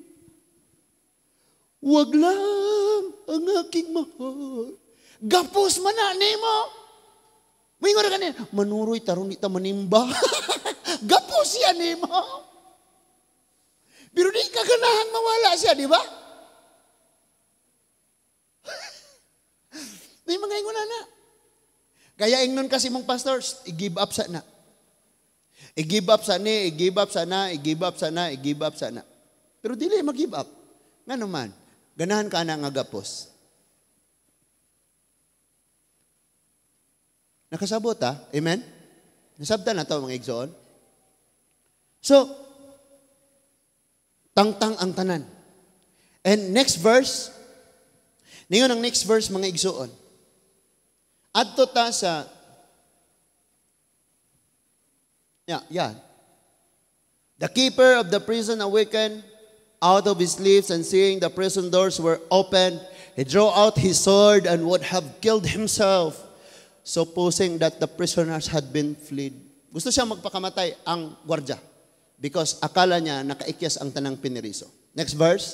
Wag lang ang aking mahal. Gapos man na nimo. Maingon na kanina, manuroy taron ita manimba. Gapos yan nimo. Pero di ka ganahang mawala siya, di ba? Di mga ingon na. Kaya ingnon kasi mong pastors, i-give up sa na. I-give up sana. Pero dili mag-give up. Nga naman, ganahan ka na nga gapos. Nakasabot ha? Amen? Nasabta na to mga igsoon. So, tangtang ang tanan. And next verse, ningon ang next verse mga igsoon. Adto ta sa Yeah. The keeper of the prison awakened out of his sleep, and seeing the prison doors were open, he drew out his sword and would have killed himself, supposing that the prisoners had been fled. Gusto siya magpakamatay ang gwardya because akala niya nakaikyas ang tanang piniriso. Next verse.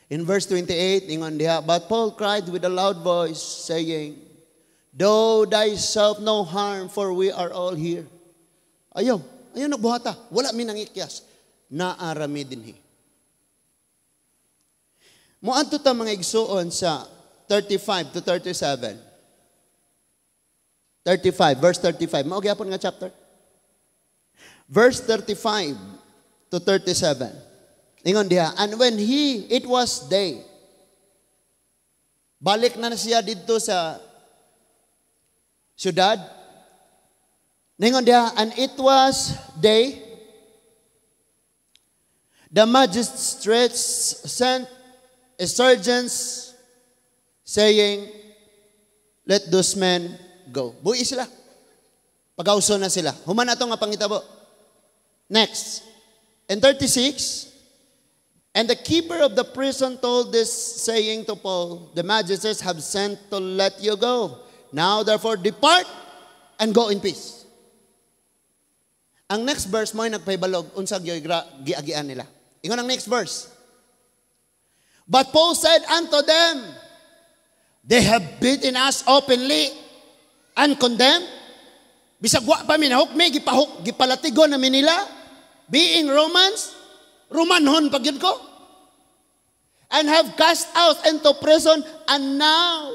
In verse 28, ingon diha, but Paul cried with a loud voice, saying, do thyself no harm, for we are all here. Ayaw nagbuhata. Wala mi nangikyas. Naarami dinhi. Muadto ta mga igsuon sa 35 to 37. 35, verse 35. Mao gyapon nga chapter. Verse 35 to 37. Ingon diha, and when it was day, balik na siya dito sa syudad. Ningon diha, and it was day, the magistrates sent sergeants saying, let those men go. Buhi sila. Pagauso na sila. Human ato nga pangitabo. Next. In 36, and the keeper of the prison told this, saying to Paul, the magistrates have sent to let you go. Now therefore depart and go in peace. Ang next verse mo ay nagpahibalog, unsag yo'y giagian nila. Ingon ang next verse. But Paul said unto them, they have beaten us openly and condemned. Bisag wa pa minahok, may gipalatigon namin nila. Being Romans, Romanhon pagyud ko. And have cast out into prison, and now,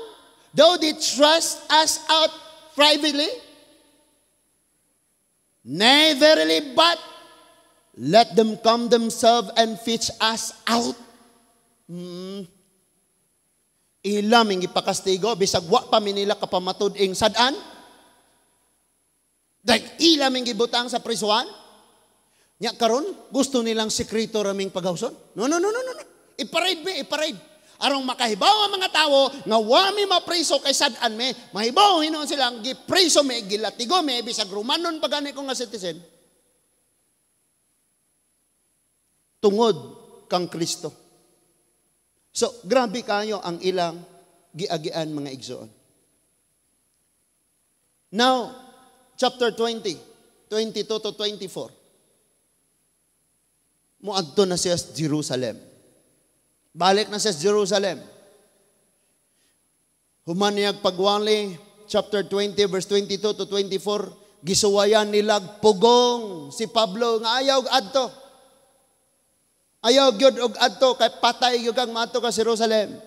though they thrust us out privately, nay, verily, but let them come themselves and fetch us out. Ilaming ipakastigo, bisag wa pa minila kapamatud ing sadan. Dahil ilaming ibutang sa prisuan. Nya karon gusto nilang sekreto raming paghawson. No. Iparade. Arong makahibaw ang mga tao nga wa mi mapriso kay sadan me, mahibaw hinuon silang gipriso me, gilatigo me bisag Romanon pagani ko nga citizen. Tungod kang Kristo. So, grabe kayo ang ilang giagian mga igsoon. Now, chapter 20, 22 to 24. Muadto na siya sa Jerusalem. Balik na siya sa Jerusalem. Human niyag pagwali, chapter 20, verse 22 to 24, gisuwayan nilag pugong si Pablo nga ayaw adto. Ayaw gyud og adto kay patay gyud kang maadto ka Jerusalem.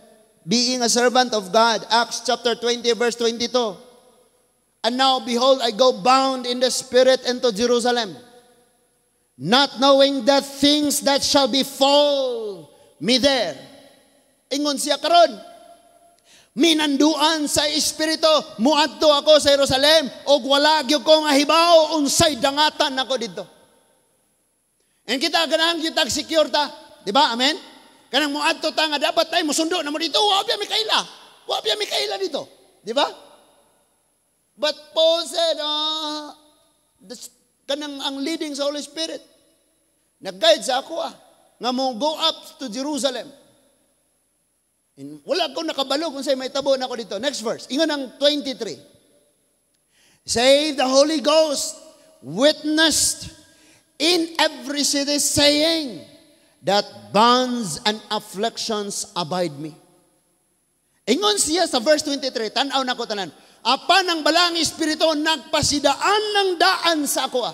Being a servant of God, Acts chapter 20 verse 22. And now behold, I go bound in the spirit into Jerusalem, not knowing the things that shall befall me there. Ingon siya karon, minanduan sa espiritu, muadto ako sa Jerusalem og wala gyud ko nga hibaw unsay dangatan nako didto. And kita ganang kita secure ta, di ba? Amen. Kanang muadto ta nga dapat tayo musundo na mo dito, wa biya Mikaela dito, di ba? But Paul said, kanang ang leading sa Holy Spirit, nag-guide sa ako nga mo go up to Jerusalem. And wala ko nakabalo kung sa'yo may tabo na ako dito. Next verse, ingon ang 23. Say the Holy Ghost witnessed in every city, saying that bonds and afflictions abide me. Ingon siya sa verse 23, tanaw na ko tanan, apan ang balang espiritu nagpasidaan ng daan sa ako.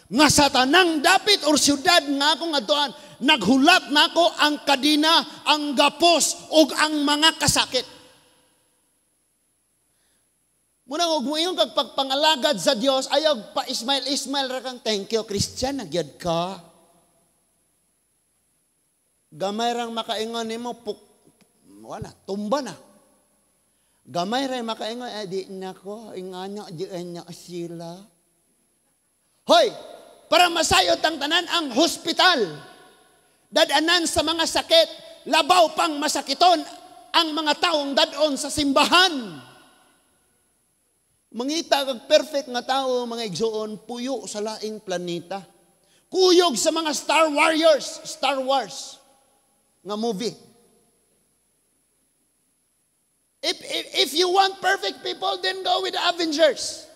Nga sa tanang dapit or syudad nga akong adtuan, naghulap na ako ang kadina, ang gapos, ug ang mga kasakit. Muna og moingon kag pagpangalagad sa Dios, ayaw pa Ismail ra kang thank you Christian nagyad ka. Gamay rang makaingon nimo wala tumba na. Gamay ra makaingon di nako ingana di nya sila. Hoy, para masayot ang tanan ang hospital. Dadanan sa mga sakit, labaw pang masakiton ang mga taong dadon sa simbahan. Mangita kag perfect nga tao, mga igsoon, puyo sa laing planeta. Kuyog sa mga Star Wars nga movie. If you want perfect people, then go with the Avengers.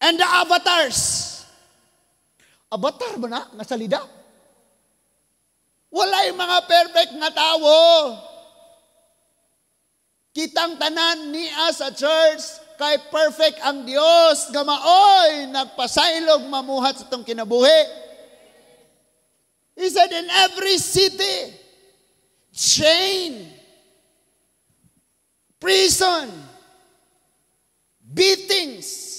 And the avatars. Avatar ba na? Nga salida? Walay mga perfect nga tao. Kitang tanan niya sa church, kay perfect ang Dios nga maoy nagpasaylog mamuhat sa tong kinabuhi. He said in every city, chain, prison, beatings,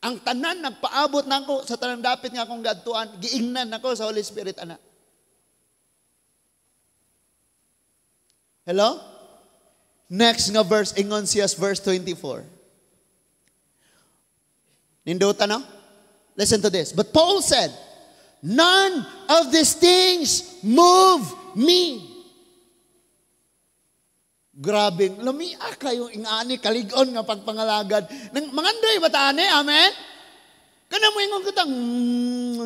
ang tanan nagpaabot nako sa tanang dapit nga akong gadtuan, giingnan nako sa Holy Spirit ana. Hello? Next nga verse, ingon siyas verse 24. Ninduta no? Listen to this. But Paul said, none of these things move me. Grabing, lamia kayo ingani, kaligon nga pagpangalagad. Mangandoy ba taane? Amen? Kana mo ingon kitang,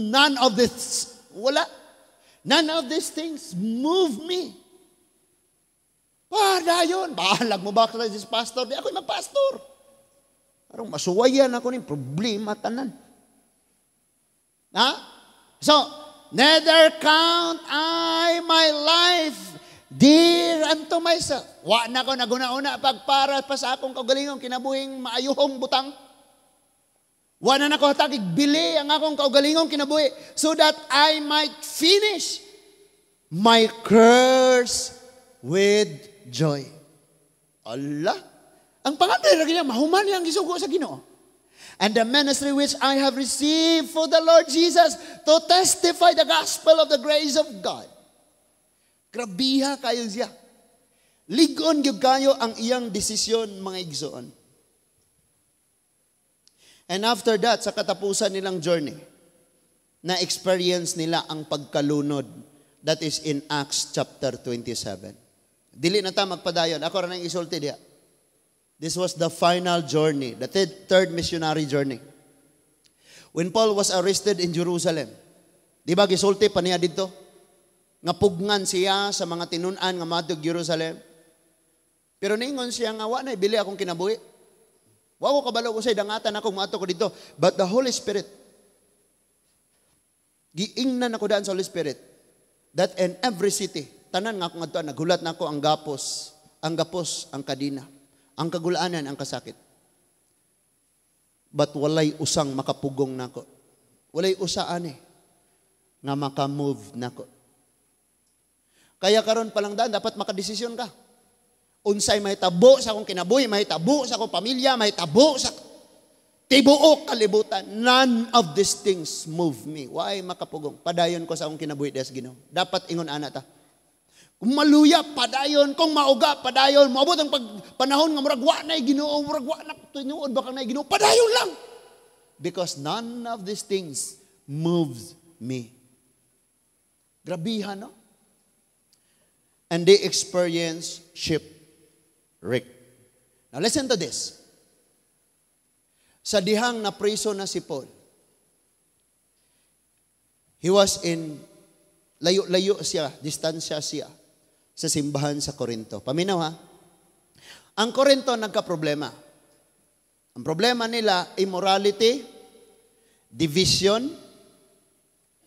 none of this, wala. None of these things move me. Dayon, bahalag mo ba ka sa pastor? Di ako'y magpastor. Parang masuwayan ako ni problema tanan. Ha? So, neither count I my life dear unto myself. Wa na ko naguna-una pagpara pa sa akong kaugalingong kinabuhing maayuhong butang. Wa na nako hatagig bili ang akong kaugalingong kinabuhi so that I might finish my course with joy. Allah. Ang panganday ra kanya mahuman yang gisugo sa Ginoo. And the ministry which I have received for the Lord Jesus to testify the gospel of the grace of God. Grabiha kayo siya. Ligon gyud kayo ang iyang desisyon, mga igsoon. And after that, sa katapusan nilang journey, na-experience nila ang pagkalunod. That is in Acts chapter 27. Dili na ta magpadayon. Ako ra nang isulti diha. This was the final journey, the third missionary journey. When Paul was arrested in Jerusalem, di ba gisulti pa niya dito? Nga pugngan siya sa mga tinunan nga matug Jerusalem. Pero ningon siya nga, wa na ibili akong kinabuhi. Wa ko kabalo ko sa dangatan akong maato ko dito. But the Holy Spirit, giingnan ako daan sa Holy Spirit, that in every city, tanan nga akong adtuan, nagulat na ako ang gapos, ang kadina. Ang kagulaanan, ang kasakit. But walay usang makapugong nako. Walay usaan nga makamove nako. Kaya karon pa lang daan, dapat makadesisyon ka. Unsay mahitabo sa akong kinabuhi, mahitabo sa akong pamilya, mahitabo sa tibuok kalibutan. None of these things move me. Why makapugong? Padayon ko sa akong kinabuhi des Ginoo. Dapat ingon ana ta. Kung maluya, padayon. Kung mauga, padayon. Maabot ang panahon nga muragwa na Ginoo, muragwa na tinuod baka na Ginoo, padayon lang. Because none of these things moves me. Grabihan, no? And they experience shipwreck. Now listen to this. Sa dihang na priso na si Paul, he was in layo-layo siya, distansya siya sa simbahan sa Corinto. Paminaw ha? Ang Corinto nagka-problema. Ang problema nila, immorality, division,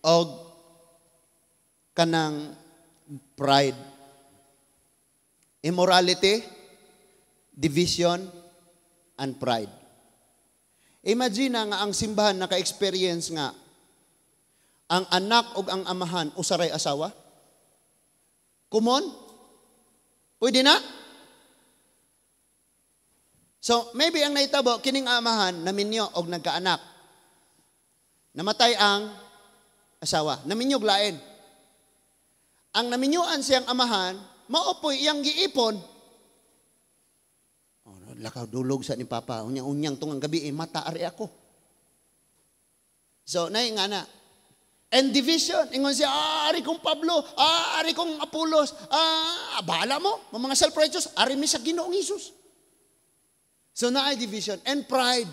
o kanang pride. Immorality, division, and pride. Imagine nga ang simbahan naka-experience nga ang anak o ang amahan usaray asawa. Kumon? Pwede na? So, maybe ang naitabo, kining amahan, naminyo o nagkaanak. Namatay ang asawa. Naminyog lain. Ang naminyuan siyang amahan, maupoy iyang giipon. Oh, lakaw dulog sa ni Papa. Unyang tungang gabi, mata ari ako. So, naing nga na. And division. Ingon siya, ari kong Pablo, ari kong Apolos, bahala mo, mga self-righteous, ari mi sa Ginoong Hesus. So naay division and pride.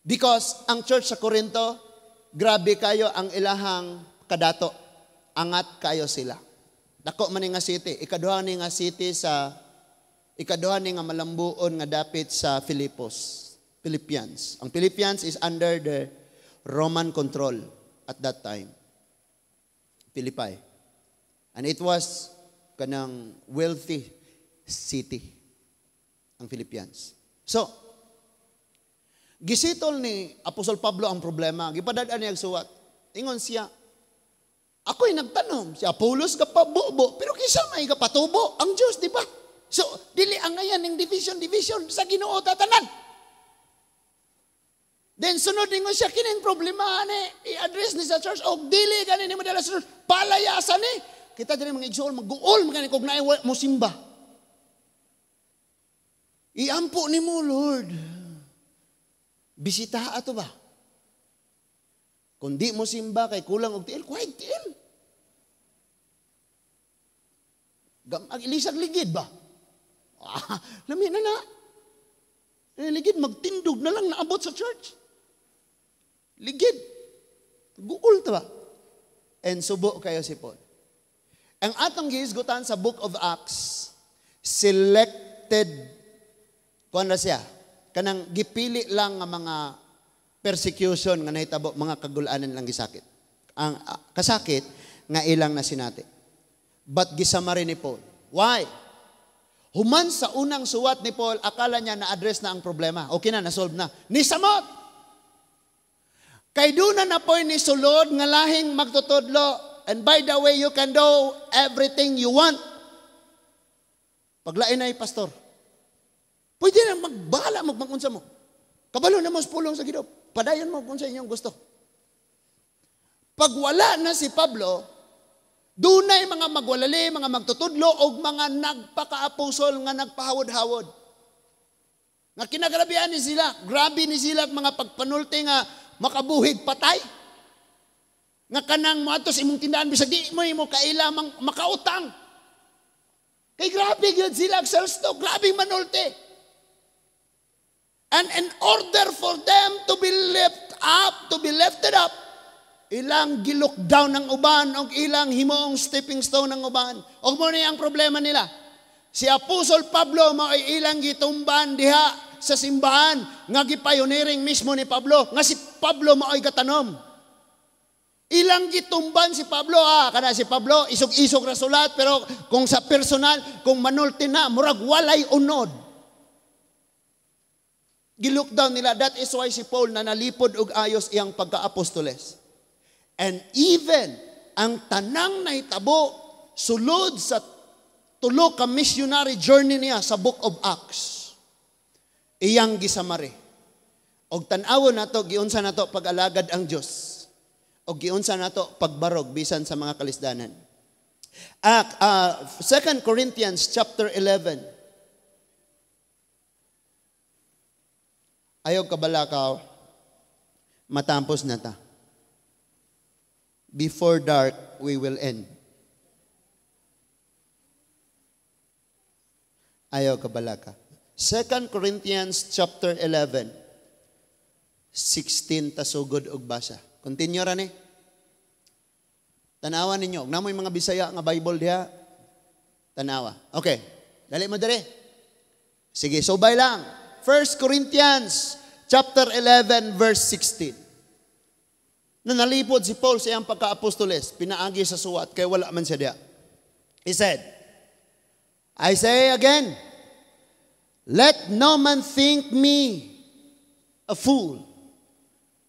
Because ang church sa Corinto, grabe kayo ang ilahang kadato. Angat kayo sila. Dako man ni nga city, ikaduha ni nga city sa ikaduha ni nga malambuon nga dapit sa Philippians. Ang Philippians is under the Roman control at that time. Philippi. And it was kanang wealthy city ang Philippians. So, gisitol ni Apostol Pablo ang problema. Gipadadaan niya suwat. Ingon siya, ako'y nagtanong, si Apollos kapabubo, pero kisa may kapatubo, ang Diyos, di ba? So, dili ang ngayon ng division sa Ginoo tatanan. Then, sunod ningon siya, kining problema ni, i-address ni sa church, o dili ganin ni mo dala sa church, palayasan ni. Kita din mga igsool, mag-uol, magani kog naiwa mo simba. Iampo ni mo, Lord. Bisita ato ba? Kung di mo simba, kay kulang og tiil, kuhay tiil. Ilisag ligid ba? Lami na na. Ligid, magtindog na lang naabot sa church. Ligid. Guol ta ba? And subo kayo si Paul. Ang atong gihisgutan sa Book of Acts, selected, kuan na siya, kanang gipili lang nga mga persecution nga nahitabo, mga kagulanan lang gisakit. Ang kasakit nga ilang na sinati. But gisamari ni Paul. Why? Human sa unang suwat ni Paul, akala niya na-address na ang problema. Okay na, nasolve na. Nisamot! Kay doon na po'y ni sulod nga lahing magtutudlo. And by the way, you can do everything you want. Paglain ay pastor. Pwede na magbahala, magmakunsa mo. Kabalo na mo pulong sa Ginoo. Padayon mo kung sa inyong gusto. Pag wala na si Pablo, dunay mga magwalali, mga magtutudlo, o mga nagpaka-apostol nga nagpahawod-hawod. Nga kinagarabihan ni sila, grabe ni sila mga pagpanulti nga makabuhig patay. Nga kanang mo ato sa imong tindahan, bisag di mo kailamang makautang. Kay grabe yun sila, self-stock, grabe manulti. And in order for them to be lifted up, ilang gilok down ng uban, o ilang himoong stepping stone ng uban. O mo na ang problema nila. Si Apostol Pablo, mao'y ilang gitumban diha sa simbahan, nga gipioneering mismo ni Pablo, nga si Pablo mao'y gatanom. Ilang gitumban si Pablo, kada si Pablo, isog-isog rasulat, pero kung sa personal, kung manulti na, murag walay unod. Gilook down nila. That is why si Paul na nalipod og ayos iyang pagka-apostoles. And even ang tanang nahitabo sulod sa tulo ka missionary journey niya sa Book of Acts, iyang gisamari. Og tan-awon nato giunsa nato pag-alagad ang Dios. Og giunsa nato pagbarog bisan sa mga kalisdanan. 2 Corinthians chapter 11. Ayaw kabalakaw, matampos na ta. Before dark, we will end. Ayaw kabalaka. 2 Corinthians chapter 11, 16 tasugod og basa. Continue ra ni. Tanawa ninyo. Namoy mga Bisaya nga Bible diha. Tanawa. Okay. Dali mo dire. Sige, subay lang. 1 Corinthians chapter 11 verse 16. Na nalipod si Paul sa iyang pagka-apostoles, pinaagi sa suwat kay wala man siya diha. He said, I say again, let no man think me a fool.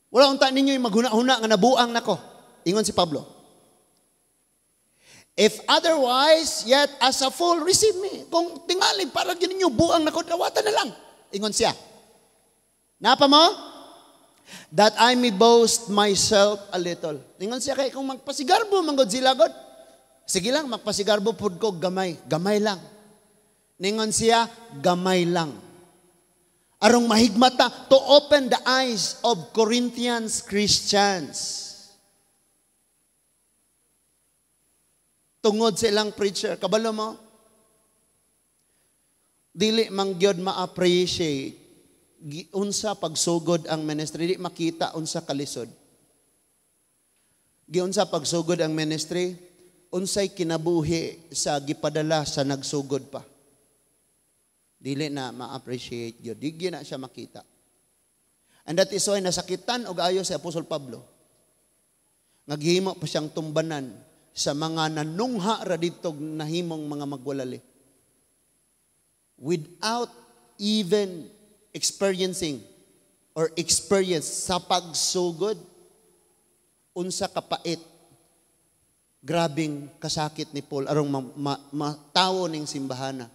Wala unta ninyo yung maghuna-huna nga nabuang nako. Ingon si Pablo. If otherwise, yet as a fool, receive me. Kung tingali, para ninyo buang nako, dawatan na lang. Ingon siya. Napa mo? That I may boast myself a little. Ingon siya kay kung magpasigarbo, manggod sila God. Sige lang, magpasigarbo pud ko gamay. Gamay lang. Ningon siya, gamay lang. Arong mahigmata to open the eyes of Corinthians Christians. Tungod sa ilang preacher. Kabalo mo? dili man gyud ma-appreciate unsa pagsugod ang ministry, di makita unsa kalisod. Giunsa pagsugod ang ministry, unsay kinabuhi sa gipadala sa nagsugod pa. Dili na ma-appreciate gyud, di gyud na siya makita. And that is why nasakitan og ayo si Apostol Pablo. Naghimo pa siyang tumbanan sa mga nanungha ra dito nahimong mga magwalali. Without even experiencing or experience sa pagsugod, unsa kapait, grabing kasakit ni Paul arong matawo ning simbahana.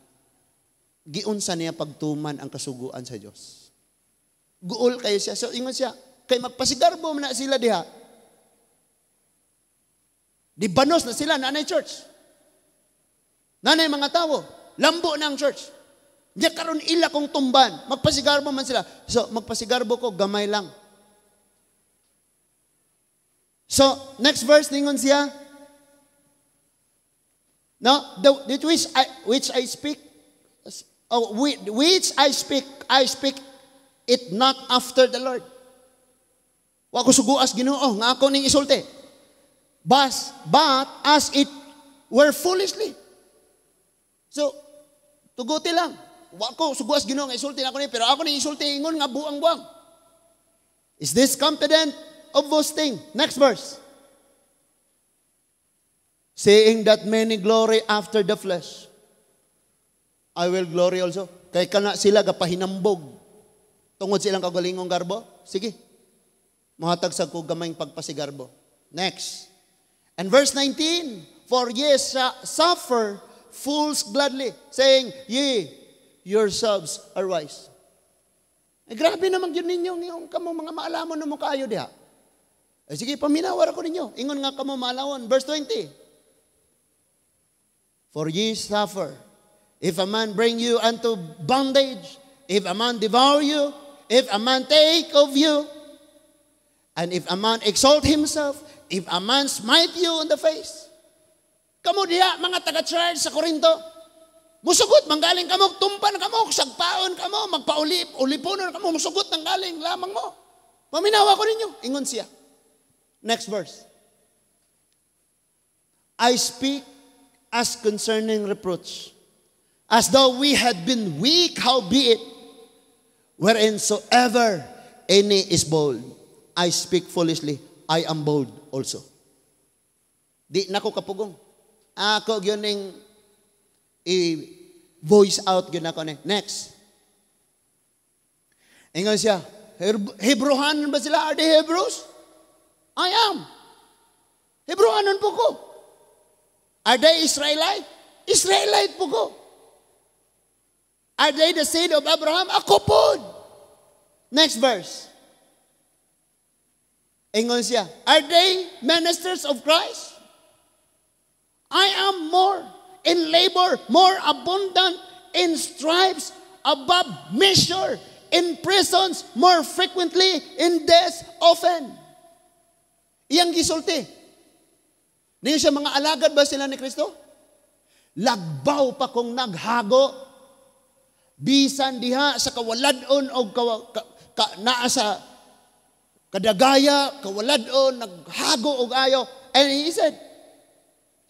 Giunsa niya pagtuman ang kasuguan sa Dios. Guol kayo siya. So ingon siya, kay magpasigarbo na sila diha. Di banos na sila, nanay church. Nanay mga tao, lambo na ang church. Diya karon ila kong tumban, magpasigarbo man sila. So, magpasigarbo ko, gamay lang. So, next verse, ningon siya. No, which I speak it not after the Lord. Wa ko suguas Ginoo, nga ako ning isulti. But as it were foolishly. So, tuguti lang. Wa ko suguas Ginoo nga isulti na ako ni, pero ako ni isulti ingon nga buang-buang. Is this confident of boasting? Next verse. Saying that many glory after the flesh, I will glory also. Kay kana sila gapahinambog tungod silang kagalingong garbo. Sige. Mahatag sa ko gamayng pagpasigarbo. Next. And verse 19, for ye suffer fools gladly, saying, ye yourselves are wise. Eh, grabe naman yun ninyo, kamo mga maalamon na mo kaayo diha. Eh, sige, paminawar ako ninyo. Ingon nga kamo maalawon. Verse 20, for ye suffer, if a man bring you unto bondage, if a man devour you, if a man take of you, and if a man exalt himself, if a man smite you on the face. Kamo diha, mga taga-church sa Corinto, musugot, manggaling kamo, tumpan kamo, sagpaon kamo, ulipunon kamo, musugot, nanggaling, lamang mo. Paminawa ko ninyo. Ingon siya. Next verse. I speak as concerning reproach, as though we had been weak, howbeit, whereinsoever any is bold. I speak foolishly, I am bold also. Di nako kapugong. Ako yun yung i-voice out yun ako na. Next. Ingon siya, Hebrewanon ba sila? Are they Hebrews? I am. Hebrewanon po ko. Are they Israelite? Israelite po ko. Are they the seed of Abraham? Ako po. Next verse. Ingon siya, are they ministers of Christ? I am more in labor, more abundant in stripes, above measure, in prisons, more frequently, in deaths often. Iyang gisulti. Niyo siya, mga alagad ba sila ni Kristo? Lagbaw pa kong naghago, bisan diha sa kawaladon o naa sa kadagaya, kawaladon, naghago og ayo. And he said,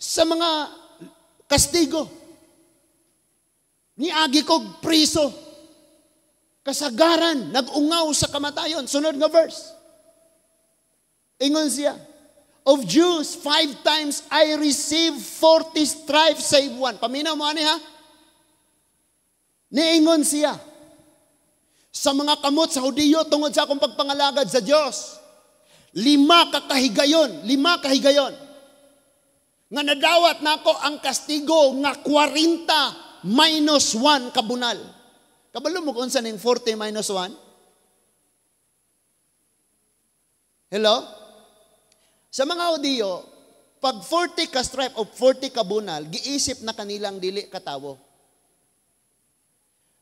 sa mga kastigo, niagi kog priso, kasagaran, nagungaw sa kamatayon. Sunod nga verse. Ingon siya, of Jews, 5 times I received 40 stripes save one. Paminaw mo ani ha? Niingon siya, sa mga kamot sa Hudiyo tungod sa akong pagpangalagad sa Diyos, 5 kahigayon, nga nadawat nako ang kastigo nga 40 minus 1 kabunal. Kabalo mo kung saan yung 40 minus 1? Hello? Sa mga Hudiyo, pag 40 ka stripe o 40 kabunal, giisip na kanilang dili katawo.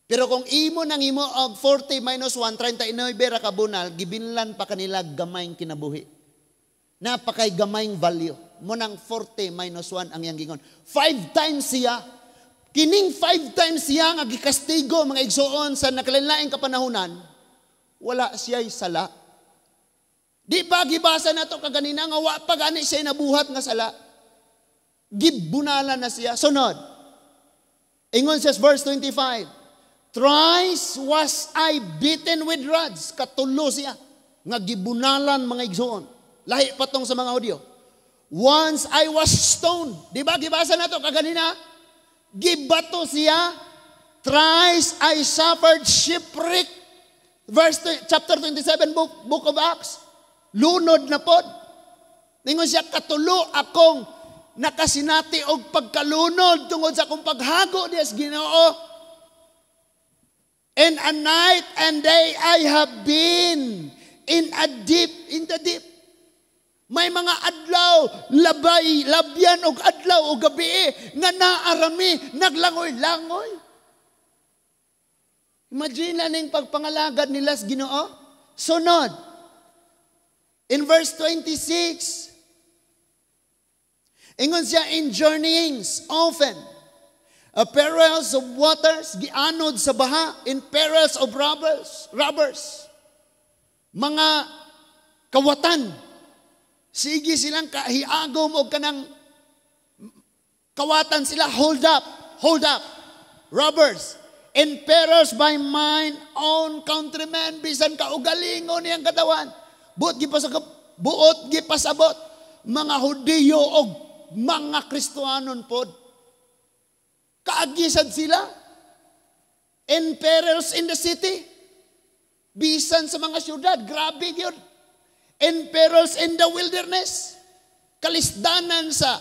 Pero kung imo nang imo og 40 minus 1, 39 ra kabunal, gibinlan pa kanila gamayng kinabuhi. Napakay gamayng value. Mo nang 40 minus 1 ang iyang gingon. 5 times siya, Kining 5 times siya nga gikastigo mga igsoon sa nakalinlaing kapanahunan, wala siya'y sala. Di ba gibasa na to kaganina nga wa pa gani siya nabuhat nga sala. Gibunala na siya. Sunod. Ingon says verse 25. Thrice was I beaten with rods. Katulo siya. Nga gibunalan mga igsoon. Lahi patong sa mga Hudyo. Once I was stoned. Di ba gibasa na to kaganina? Gibato siya. Thrice I suffered shipwreck. Chapter 27, book of Acts. Lunod na pod. Ningon siya, katulo akong nakasinati og pagkalunod tungod sa akong paghago diyas Ginoo. And a night and day I have been in the deep. May mga adlaw, labyan og adlaw o gabi nga naarami, naglangoy-langoy. Imagine na ning pagpangalagad nila sa Ginoo. Sunod. In verse 26, ingon siya, in journeyings often, perils of waters, gianod sa baha, in perils of robbers, mga kawatan, sige silang kahiagom o kanang kawatan sila, hold up, robbers, in perils by mine own countrymen, bisan kaugalingon niyang katawan, buot gipasabot, mga Hudiyo o mga Kristohanon pod. Kaagisad sila, in perils in the city, bisan sa mga syudad, grabe yun. In perils in the wilderness, kalisdanan sa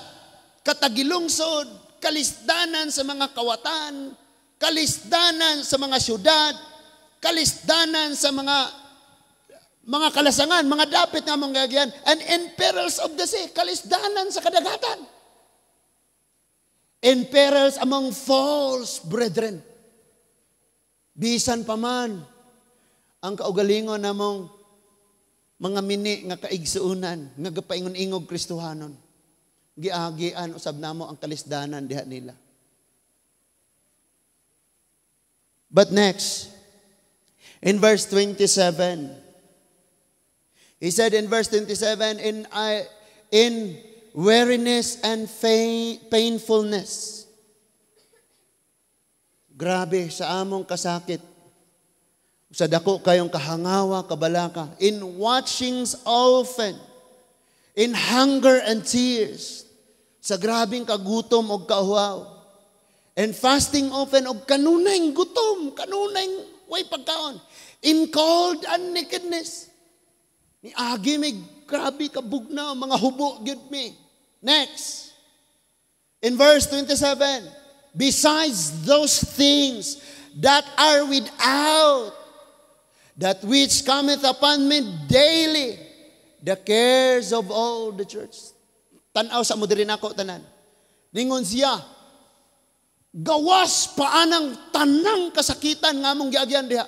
katagilungsod, kalisdanan sa mga kawatan, kalisdanan sa mga syudad, kalisdanan sa mga kalasangan, mga dapit nga mong gagyan, and in perils of the sea, kalisdanan sa kadagatan. In perils among false brethren. Bisan pa man, ang kaugalingon namong mga mini nga kaigsuunan, nga gapaingon-ingog Kristohanon. Giagian usab namo ang kalisdanan diha nila. But next, in verse 27, he said in verse 27, in weariness and painfulness. Grabe sa among kasakit. Sa dako kayong kahangawa, kabalaka. In watchings often. In hunger and tears. Sa grabing kagutom o kauhaw. And fasting often o kanunay gutom, kanunay way pagkaon. In cold and nakedness. Ni agi may grabe kabugnaw, mga hubo gyud me. Next. In verse 27, besides those things that are without, that which cometh upon me daily, the cares of all the church. Tanaw sa mo diri nako tanan. Ningon siya, gawas paanang tanang kasakitan nga mong giagyan diha.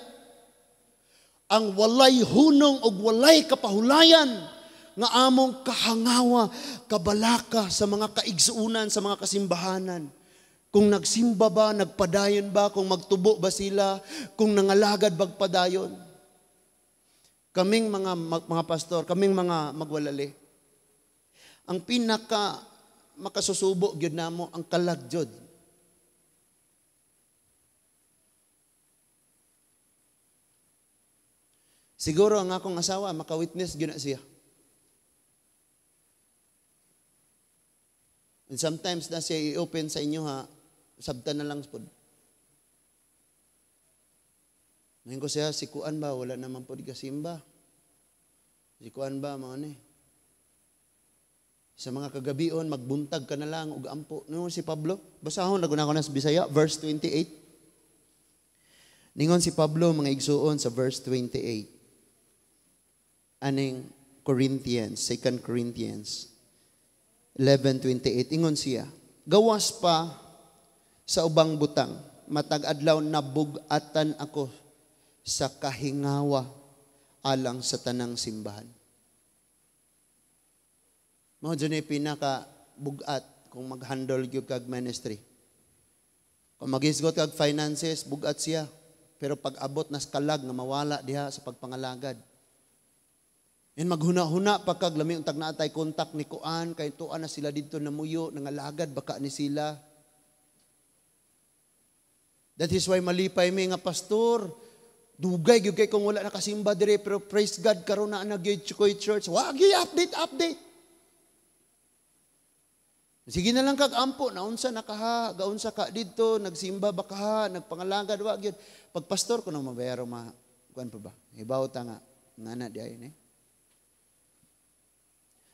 Ang walay hunong o walay kapahulayan nga among kahangawa, kabalaka sa mga kaigsuunan, sa mga kasimbahanan. Kung nagsimba ba, nagpadayon ba, kung magtubo ba sila, kung nangalagad bagpadayon. Kaming mga pastor, kaming mga magwalali. Ang pinaka makasusubo gyud namo ang kalagjod. Siguro ang akong asawa maka-witness gyud na siya. And sometimes na siya i-open sa inyo ha, sabta na lang pod. Ngayon ko siya, si Kuan ba? Wala naman po di kasimba. Si Kuan ba, mga ni? Sa mga kagabion, magbuntag ka na lang, ug ampo. Ningon si Pablo, basahon, naguna ko na sa Bisaya, verse 28. Ningon si Pablo, mga igsuon sa verse 28. Aning Corinthians, 2 Corinthians 11:28. Ingon siya, gawas pa sa ubang butang, matag adlaw nabugatan ako sa kahingawa alang sa tanang simbahan. Mao dyan ay pinaka bugat kung mag-handle yung kag ministry. Pamagisgot kag finances, bugat siya. Pero pag abot na kalag nga mawala diha sa pagpangalagad. And maghuna-huna pa kag lami untag naatay kontak ni kuan kay tuan na sila didto namuyo nangalagad baka ni sila. That is why malipay mi nga pastor. Dugay gyud kay kung wala nakasimba dire pero praise God karon na nagyoy Chukoy Church. Wa gyud update. Sige na lang kag ampo naunsa nakaha, gaunsa ka didto, nagsimba ba ka, nagpangalagad wa gyud. Pag pastor ko nang mabayaro kuan pa ba? Hibaw ta nga ngana di ay ni.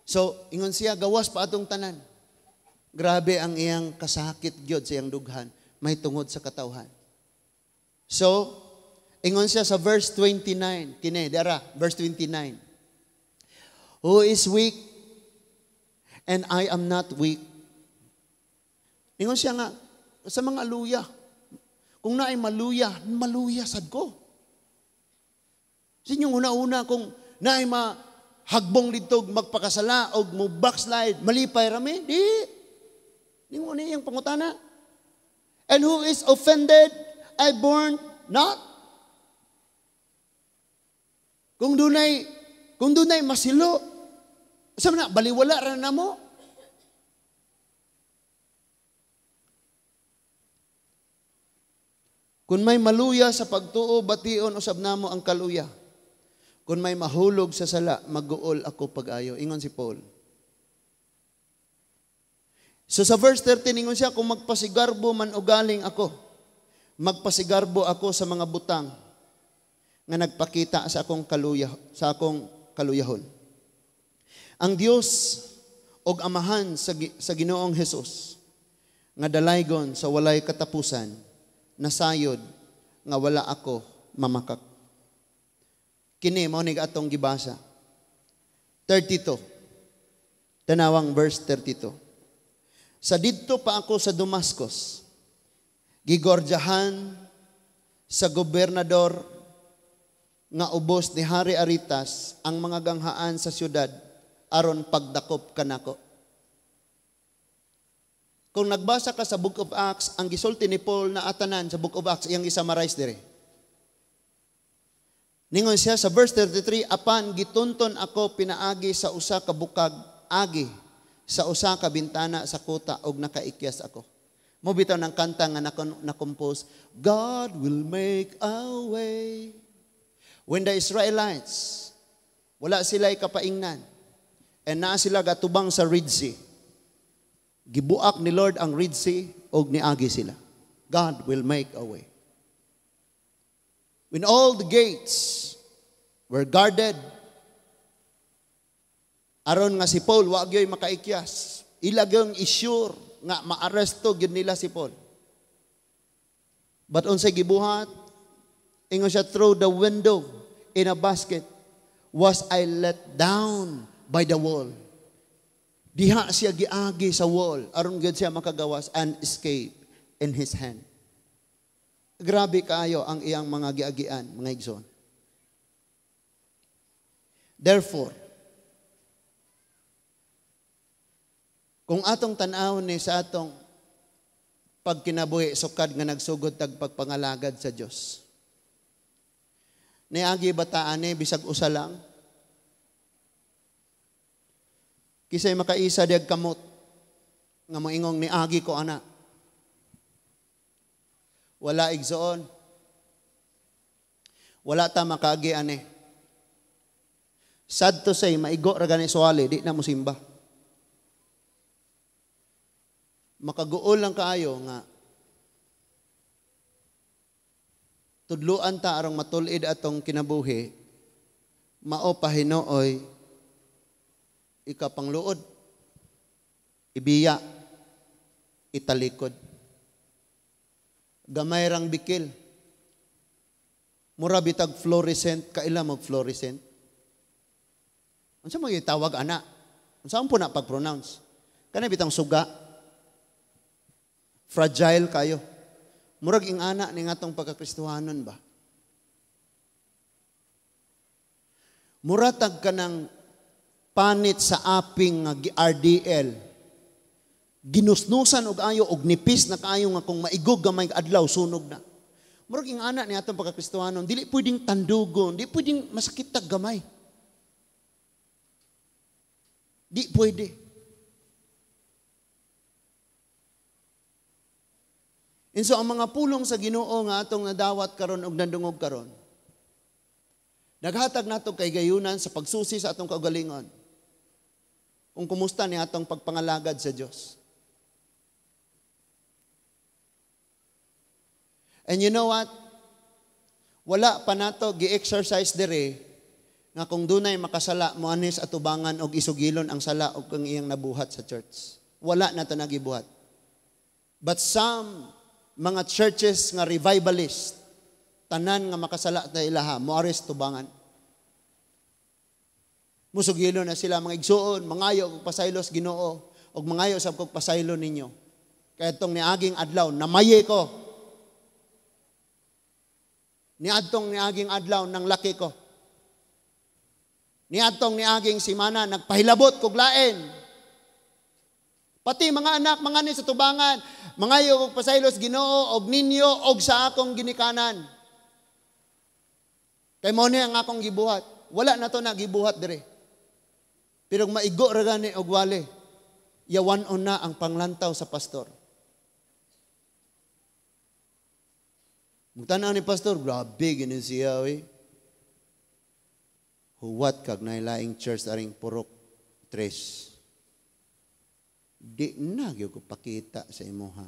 So, ingon siya, gawas pa atong tanan. Grabe ang iyang kasakit gyud sa iyang dughan. May tungod sa katawhan. So, ingon siya sa verse 29. Kini, dara, verse 29. Who is weak and I am not weak. Ingon siya nga, sa mga luya. Kung naay maluya sad ko. Sinyong una-una, kung naay hagbong dito magpakasala o mo backslide, malipay rami, di. Ningon niyang pangutana. And who is offended, I born not. Kung dunay masilo, sa na, baliwala ra na mo. Kung may maluya sa pagtuo, bation usab namo ang kaluya. Kung may mahulog sa sala, mag-uol ako pag-ayo. Ingon si Paul. So sa verse 13, ingon siya, kung magpasigarbo man ugaling ako, magpasigarbo ako sa mga butang nga nagpakita sa akong kaluyahon. Ang Dios og Amahan sa Ginoong Hesus nga dalaygon sa walay katapusan, nasayod nga wala ako mamakak. Kini mao ni atong gibasa. 32. Tanawang verse 32. Sa didto pa ako sa Damascus, gigordyahan sa gobernador nga ubos ni Hari Aretas ang mga ganghaan sa syudad aron pagdakop kanako. Kung nagbasa ka sa Book of Acts, ang gisulti ni Paul na atanan sa Book of Acts, iyang isummarize dire. Ningon siya sa verse 33, apan gitunton ako pinaagi sa usa ka bukag agi sa usa ka bintana sa kuta og nakaikyas ako. Mo bitaw ng kanta nga na-compose, God will make a way. When the Israelites, wala sila'y kapaingnan, and naa sila gatubang sa Red Sea, gibuak ni Lord ang Red Sea og niagi sila. God will make a way. When all the gates were guarded, aron nga si Paul wa gyud makaikyas, ila gyud isure nga maaresto gyud nila si Paul. But unsay gibuhat, ingon siya, through the window in a basket was I let down by the wall. Diha siya giagi sa wall aron gyud siya makagawas and escape in his hand. Grabe kaayo ang iyang mga giagian, mga igsoon. Therefore, kung atong tan-awon ni sa atong pagkinabuhi sukad nga nagsugod tag pagpangalagad sa Dios. Niagi bataan ni bisag usa lang. Kisay makaisa diag kamot nga moingong niagi ko ana. Wala igsoon. Wala ta makagi ani. Sad to say, maigo ra gani suwali, di na mo simba. Makaguol lang kaayo nga tudluan ta arong matulid atong kinabuhi, mao pahinooy ikapangluod, ibiya, italikod. Gamay rang bikil. Mura bitag fluorescent, kaila mag-fluorescent. Unsa mo gitawag ana? Unsa po na pag-pronounce? Kana bitang suga. Fragile kayo. Murag ing ana ning atong pagkakristohanon ba? Muratag ka ng panit sa aping nga RDL ginusnusan og ayo og nipis na kaayo nga kung maigog gamay adlaw sunog na. Murag ing ana ni atong pagkakristohanon, dili pwedeng tandugon, dili pwedeng masakit tag gamay. Di pwede. And so ang mga pulong sa Ginoo nga atong nadawat karon og nandungog karon, naghatag nato kay gayunan sa pagsusi sa atong kaugalingon. Kung kumusta ni atong pagpangalagad sa Dios. And you know what? Wala pa nato gi-exercise dire nga kung dunay makasala moanis atubangan og isugilon ang sala og kang iyang nabuhat sa church. Wala na to nagibuhat. But some mga churches nga revivalist, tanan nga makasala ta ilaha, moaris tubangan. Musugilon na sila mga igsuon, mangayo og pasaylos Ginoo, og mangayo sab kog pasaylo ninyo. Kaya itong niaging adlaw, namaye ko. Niadtong niaging adlaw ng laki ko. Niadtong niaging simana, nagpahilabot kog lain. Pati mga anak, mga ni sa tubangan, mangayo og pasaylos Ginoo, og ninyo, og sa akong ginikanan. Kay mo ni ang akong gibuhat. Wala na to na gibuhat dire. Pero maigo ra gani og wale, yawan-on na ang panglantaw sa pastor. Mutanaw ni pastor, grabe gini siya eh. Huwat kag nailaing church aring purok 3. Di na gyud ko pakita sa imuha.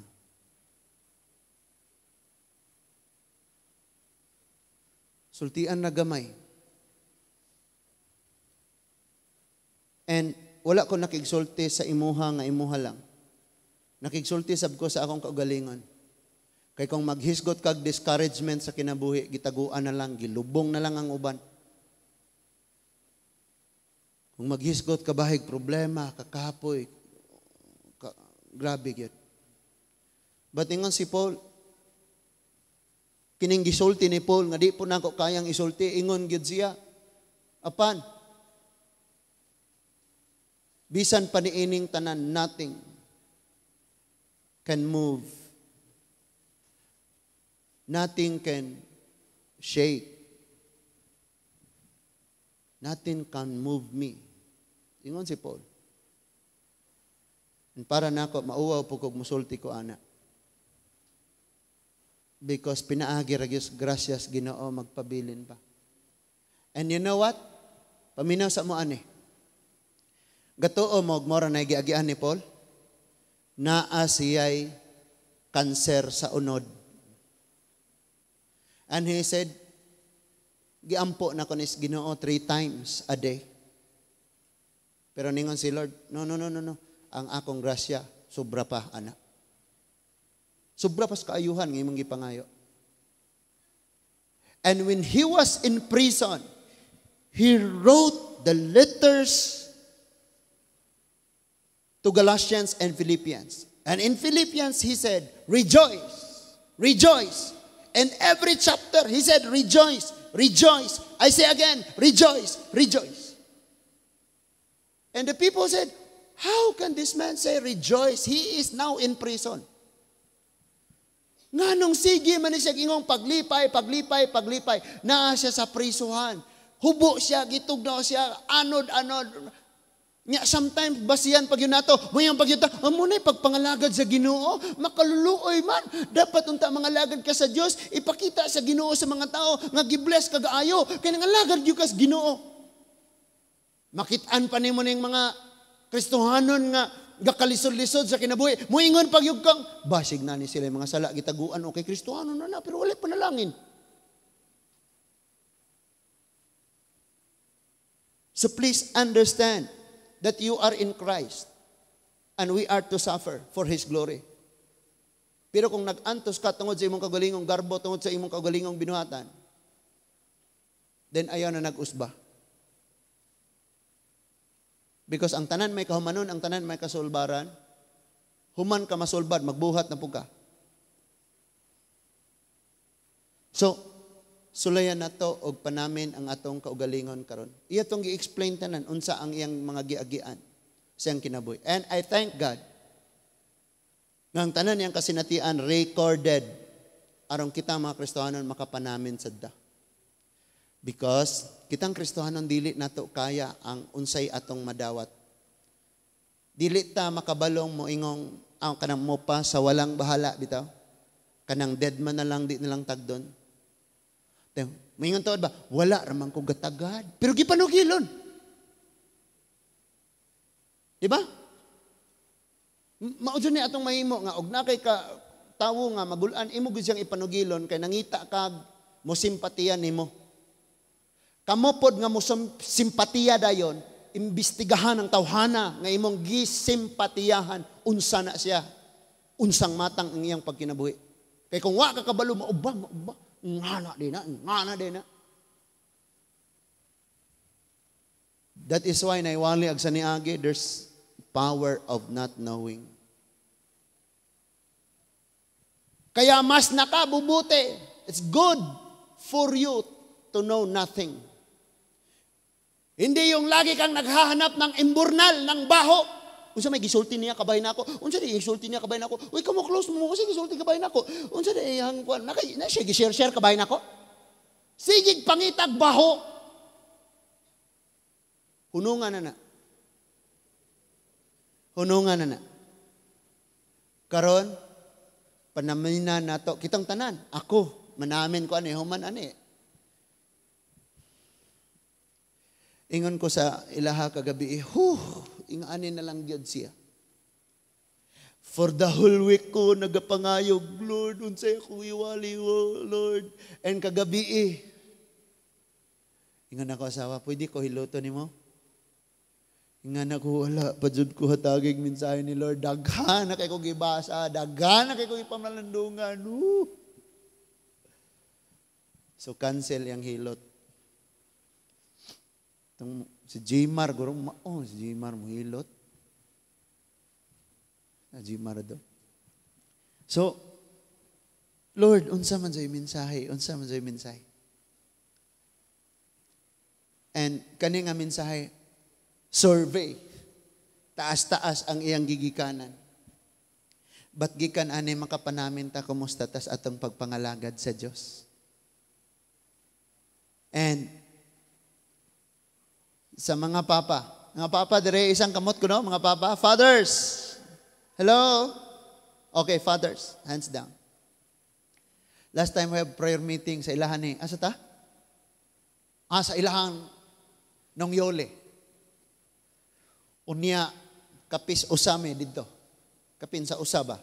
Sultian na gamay. And wala ko nakigsulti sa imuha nga imuha lang. Nakigsulti sab ko sa akong kaugalingon. Kay kung maghisgot kag discouragement sa kinabuhi, gitaguan na lang, gilubong na lang ang uban. Kung maghisgot ka bahig problema, kakapoy, grabe gyud. But ingon si Paul, kining gisulti ni Paul nga di po nako kayang isulti, ingon gyud siya. Apan bisan paniining tanan, nothing can move. Nothing can shake. Nothing can move me. Ingon si Paul. And para nako mauwaw po kog musulti ko ana. Because pinaagi ra gyud gracias Ginoo magpabilin pa. And you know what? Paminaw sa mo ani. Gatuo mo mora na giagian ni Paul. Naa siya'y cancer sa unod. And he said, giampo na ko ni Ginoo 3 times a day. Pero ningon si Lord, no. Ang akong grasya, sobra pa, anak. Sobra pa sa kaayuhan, ng imong gipangayo. And when he was in prison, he wrote the letters to Galatians and Philippians. And in Philippians, he said, rejoice, rejoice. And every chapter, he said, rejoice, rejoice. I say again, rejoice, rejoice. And the people said, how can this man say rejoice? He is now in prison. Nganong sige man siya ingong paglipay. Naa siya sa prisuhan. Hubo siya, gitugnaw siya, anod. Nya sometimes basiyan pag yun nato, mayang pag yun ta, amunay pagpangalagad sa Ginoo, makaluluoy man. Dapat unta mangalagad ka sa Dios, ipakita sa Ginoo sa mga tao nga gibless ka gaayo, kay nangalagad gyud ka sa Ginoo. Makit-an pa nimo ning mga Kristohanon nga gakalisod-lisod sa kinabuhi. Muingon pag yug kang basig na ni sila mga sala gitaguan okay Kristohanon na pero wala panalangin. So please understand that you are in Christ and we are to suffer for His glory. Pero kung nag-antos ka tungod sa imong kagalingong garbo, tungod sa imong kagalingong binuhatan, then ayaw na nag-usba. Because ang tanan may kahumanon, ang tanan may kasulbaran, human ka masulbad, magbuhat na po ka. So, sulayan na to og panamin ang atong kaugalingon karon. Iya tong gi-explain tanan unsa ang iyang mga giagian sa iyang kinabuhi. And I thank God Ngang tanan niyang kasinatian recorded aron kita mga Kristohanon makapanamin sadda. Because kitang Kristohanon dili nato kaya ang unsay atong madawat. Dili ta makabalong mo ingong kanang mo pa sa walang bahala bitaw. Kanang dead man na lang di nilang tagdon. Moingon tuod ba? Wala raman ko gatagad. Pero gipanugilon. Di ba? Mao ni atong mahimo nga og na kay ka tawo nga magulan imo gud siyang ipanugilon kay nangita kag mo simpatiya nimo. Kamo pod nga mo simpatiya dayon, imbestigahan ang tawhana nga imong gisimpatiyahan unsa na siya. Unsang matang ang iyang pagkinabuhi. Kay kung wa ka kabalo maubang ngana din na. That is why naiwali ag sa niagi there's power of not knowing. Kaya mas nakabubuti. It's good for you to know nothing. Hindi yung lagi kang naghahanap ng imburnal, ng baho. Unsa may gisulti niya kabay nako? Unsa di gisulti niya kabay nako? Uy, kamo close mo kasi gisulti kabay nako. Unsa di yang kuan na siya gi-share kabay nako? Sigig pangitag baho. Hunungan na. Hunungan na. Karon panaminan nato kitang tanan. Ako manamin ko ani human ani. Ingon ko sa ilaha kagabi, ingani na lang gyud siya. For the whole week ko nagapangayog, Lord, unsay ako iwali mo, Lord. And kagabi ingon ako asawa, pwede ko hiluto nimo? Ingon ako, wala, pajud ko hatagig mensahe ni Lord. Daghan na kay ko gibasa, daghan na kay ko ipamalandungan. So cancel yang hilot. Si Jmar, si Jmar mo hilot. Jmar do. So, Lord, unsa man say mensahe, unsa man say mensahe. And kani nga mensahe, survey. Taas-taas ang iyang gigikanan. But gikan ani makapanamin ta kumusta tas atong pagpangalagad sa Dios. And sa mga papa dire isang kamot ko no, mga papa, fathers. Hello? Okay, fathers, hands down. Last time we have prayer meeting sa ilahan ni, asa ta? Sa ilahan nung Yole. Unya, kapis usame dito. Kapin sa usaba.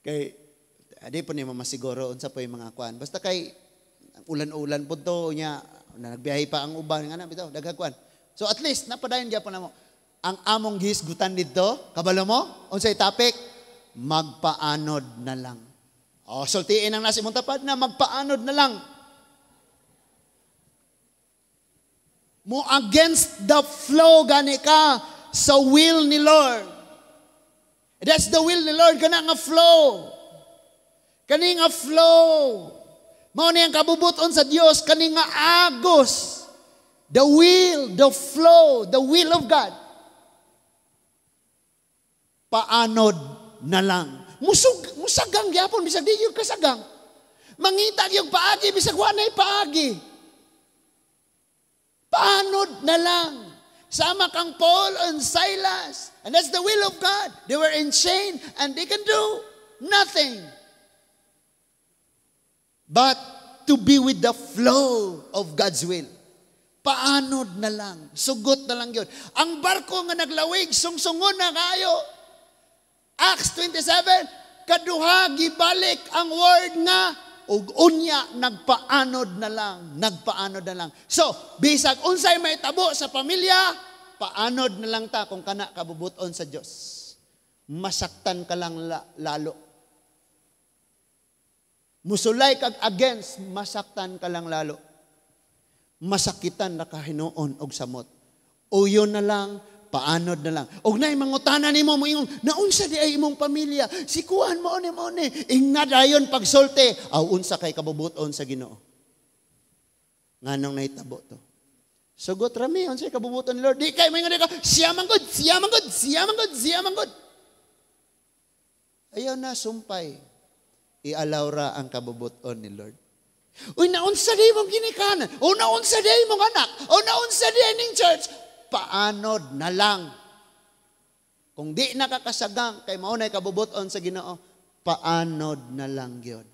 Kay, adi po niya mamasiguro, unsa po yung mga kwan. Basta kay, ulan-ulan po to, unya, nagbiyahe pa ang uban nga na bitaw dagagkuan. So at least napadayon gyapon namo. Ang among gisgutan didto, kabalo mo? Unsay topic? Magpaanod na lang. Sultiin ang nasa imong tapad na magpaanod na lang. Mo against the flow gani ka sa will ni Lord. That's the will ni Lord kana nga flow. Kani nga flow. Mao ni ang kabubuton sa Dios kani nga agos. The will, the flow, the will of God. Paanod na lang. Musagang gyapon bisag di gyud kasagang. Mangita gyud paagi bisag wa nay paagi. Paanod na lang. Sama kang Paul and Silas. And that's the will of God. They were in chain and they can do nothing. But to be with the flow of God's will. Paanod na lang. Sugot na lang yun. Ang barko nga naglawig, sungsungon na kayo. Acts 27, kaduha, gibalik ang word nga, ug unya, nagpaanod na lang. Nagpaanod na lang. So, bisag unsay may tabo sa pamilya, paanod na lang ta kung kana kabubuton sa Diyos. Masaktan ka lang lalo. Musulay kag against, masaktan ka lang lalo. Masakitan na kahinoon og samot. Uyon na lang, paanod na lang. Og nay mangutana nimo mo ingon, naunsa di ay imong pamilya? Sikuan mo ni. Ingna dayon pagsulti, unsa kay kabubuton sa Ginoo. Nganong nahitabo to? Sugot rami unsay kabubuton ni Lord. Di kay moingon ka, siya man gud. Ayaw na sumpay. Ialaw ra ang kabubuton ni Lord. Uy, naunsa di mong ginikanan. O naunsa di mong anak. O naunsa di ning church. Paanod na lang. Kung di nakakasagang, kay maunay kabubuton sa Ginoo, paanod na lang yun.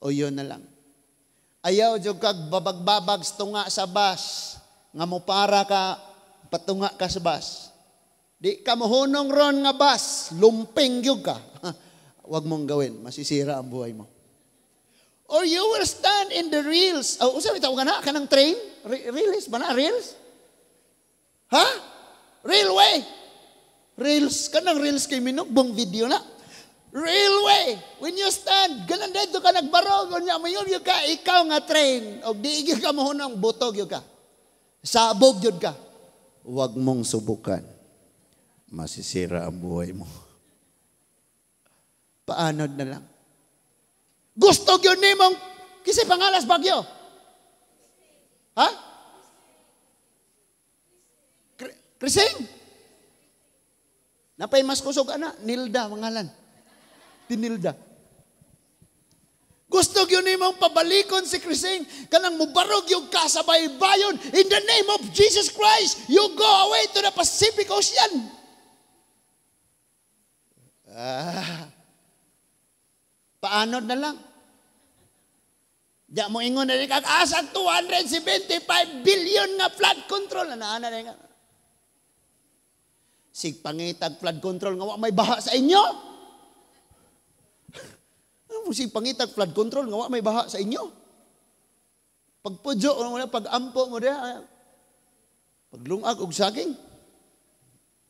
O yun na lang. Ayaw jud kag babag-babag tunga sa bus. Nga mo para ka, patunga ka sa bus. Di ka mohunong ron nga bus. Lumping yun ka. Huwag mong gawin. Masisira ang buhay mo. Or you will stand in the rails. Oh, sabi tawag na ka ng train? Rails ba na? Rails? Ha? Railway. Rails. Kanang rails kay minukbong video na. Railway. When you stand, ganan dito ka nagbarog. Mayon yun ka, ikaw nga train. O di ka mohunong butog yun ka. Sabog yun ka. Huwag mong subukan. Masisira ang buhay mo. Paanod na lang. Gusto yun ni mong kasi pangalas bagyo. Ha? Krising? Napay mas kusog ana, Nilda mangalan. Tinilda. Gusto yun ni mong pabalikon si Krising kanang mubarog yung kasabaybayon in the name of Jesus Christ. You go away to the Pacific Ocean. Paanod na lang. Diya mo ingon na rin kag-asang 275 billion nga flood control. Ana na nga. Sig pangitag flood control nga wa may baha sa inyo. Sig pangitag flood control nga wa may baha sa inyo. Pagpudyo mo na pag-ampo mo diha. Paglungag og saging.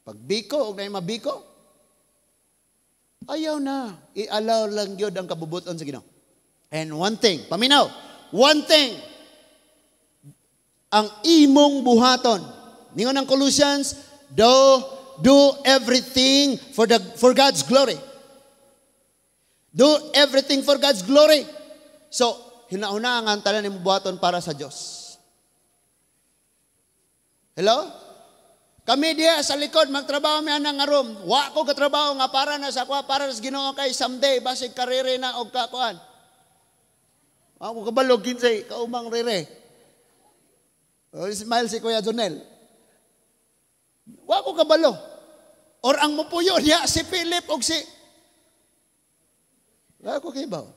Pagbiko og nay mabiko. Ayaw na. I-allow lang yun ang kabubuton sa Ginoo. And one thing, paminaw, one thing, ang imong buhaton. Ningon ng Colossians, do everything for God's glory. Do everything for God's glory. So, hinauna ang tanan imong buhaton para sa Dios. Hello? Kami diya sa likod, magtrabaho mi anang arom. Wa ko katrabaho nga para na sa kwa, para sa Ginoo kay someday, basig karere na og kakuan. Ako kabalog kinsay, kaumang rere. O, smile si Kuya Jonel. Wa ko kabalo. Or ang mupuyo diya si Philip og si... Wa ko kibaw.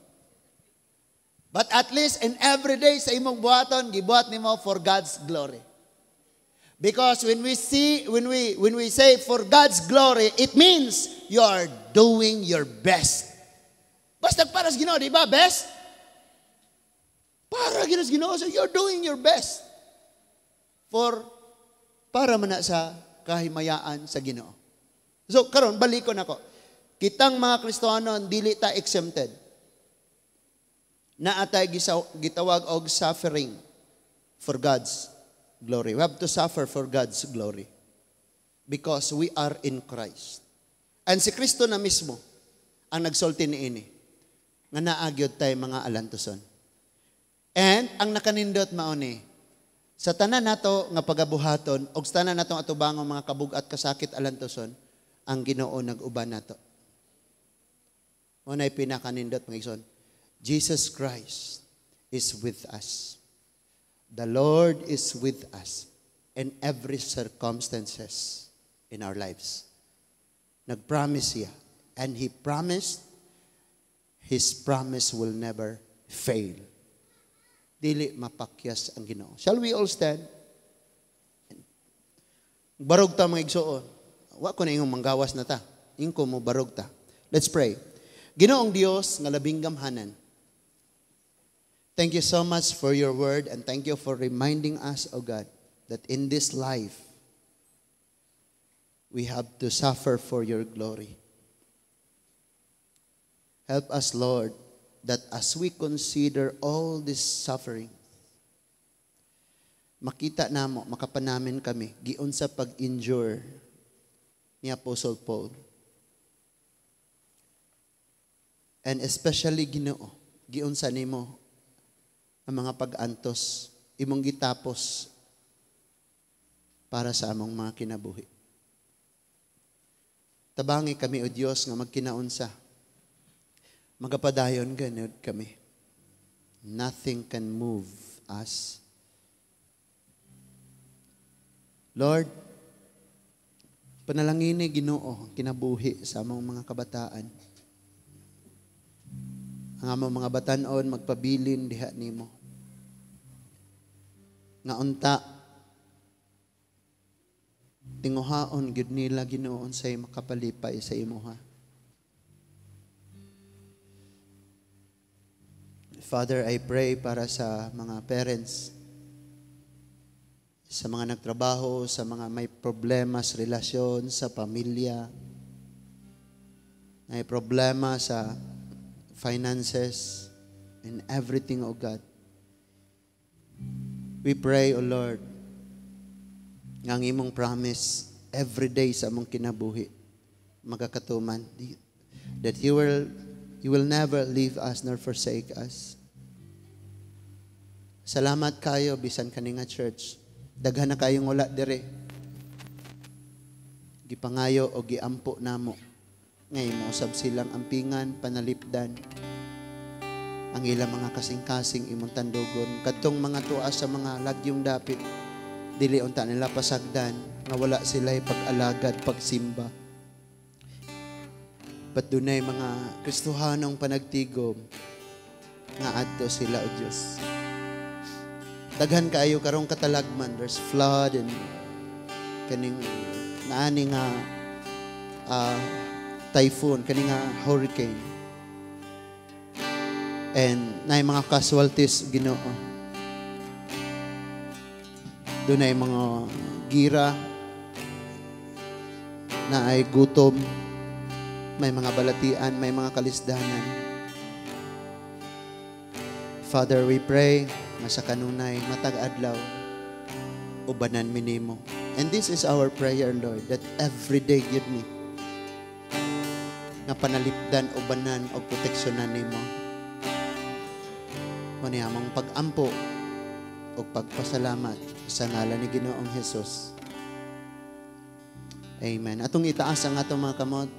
But at least in every day sa imong buhaton, gibuhat nimo for God's glory. Because when we say for God's glory, it means you are doing your best. Basta para sa Ginoo, di ba? Best? Para sa Ginoo, so you're doing your best. Para man na sa kahimayaan sa Ginoo. So, karon balikon ako. Kitang mga Kristiyano, dili ta exempted. Na atay gitawag og suffering for God's glory. We have to suffer for God's glory. Because we are in Christ. And si Kristo na mismo ang nagsulti niini nga naagyod tay mga alantoson. And ang nakanindot mao ni sa tanan nato nga pagabuhaton og sa tanan natong atubang mga kabug-at kasakit alantoson ang Ginoo nag-uban nato. Mo nay pinakanindot mga igsoon. Jesus Christ is with us. The Lord is with us in every circumstances in our lives. Nag-promise siya. And He promised, His promise will never fail. Dili mapakyas ang Ginoo. Shall we all stand? Barog ta mga igsoon. Wa ko na ingong manggawas na ta. Ingko mo barog ta. Let's pray. Ginoong Dios nga labing gamhanan. Thank you so much for your word and thank you for reminding us, O God, that in this life, we have to suffer for your glory. Help us, Lord, that as we consider all this suffering, makita namo, makapanamin kami, giun sa pag-endure ni Apostle Paul. And especially, Ginoo, giun sa nimo, ang mga pag-antos, imong gitapos para sa among mga kinabuhi. Tabangi kami, O Dios, nga magkinaunsa. Magapadayon ganun kami. Nothing can move us. Lord, panalangin ni Ginoo ang kinabuhi sa among mga kabataan. Ang among mga batanon magpabilin diha nimo. Nga unta tinguhaon gyud nila Ginoo unsay makapalipay sa imuha. Father, I pray para sa mga parents, sa mga nagtrabaho, sa mga may problema sa relasyon, sa pamilya, may problema sa finances, and everything, O God. We pray, O Lord, nga ang imong promise every day sa among kinabuhi, magakatuman, that you will never leave us nor forsake us. Salamat kayo, bisan kaninga church. Daghan na kayong wala dire. Gipangayo o giampo namo. Ngay mo usab silang ampingan, panalipdan. Ang ilang mga kasing-kasing imong tandugon. Kadtong mga tuas sa mga lagyong dapit. Dili unta nila pasagdan. Nga wala sila'y pag-alagad, pagsimba. But dunay mga Kristohanong panagtigom. Nga adto sila, O Diyos. Daghan kaayo karong katalagman. There's flood and kaning naani nga typhoon, kaning nga hurricane. And naay mga casualties Ginoo. Doon ay mga gira, naay gutom, may mga balatian, may mga kalisdanan. Father, we pray nga sa kanunay matag adlaw ubanan mi nimo. And this is our prayer, Lord, that every day give me nga panalipdan ubanan o proteksyonan nimo. Mani among pag-ampo o pagpasalamat sa ngalan ni Ginoong Hesus. Amen. Atong itaas ang atong mga kamot.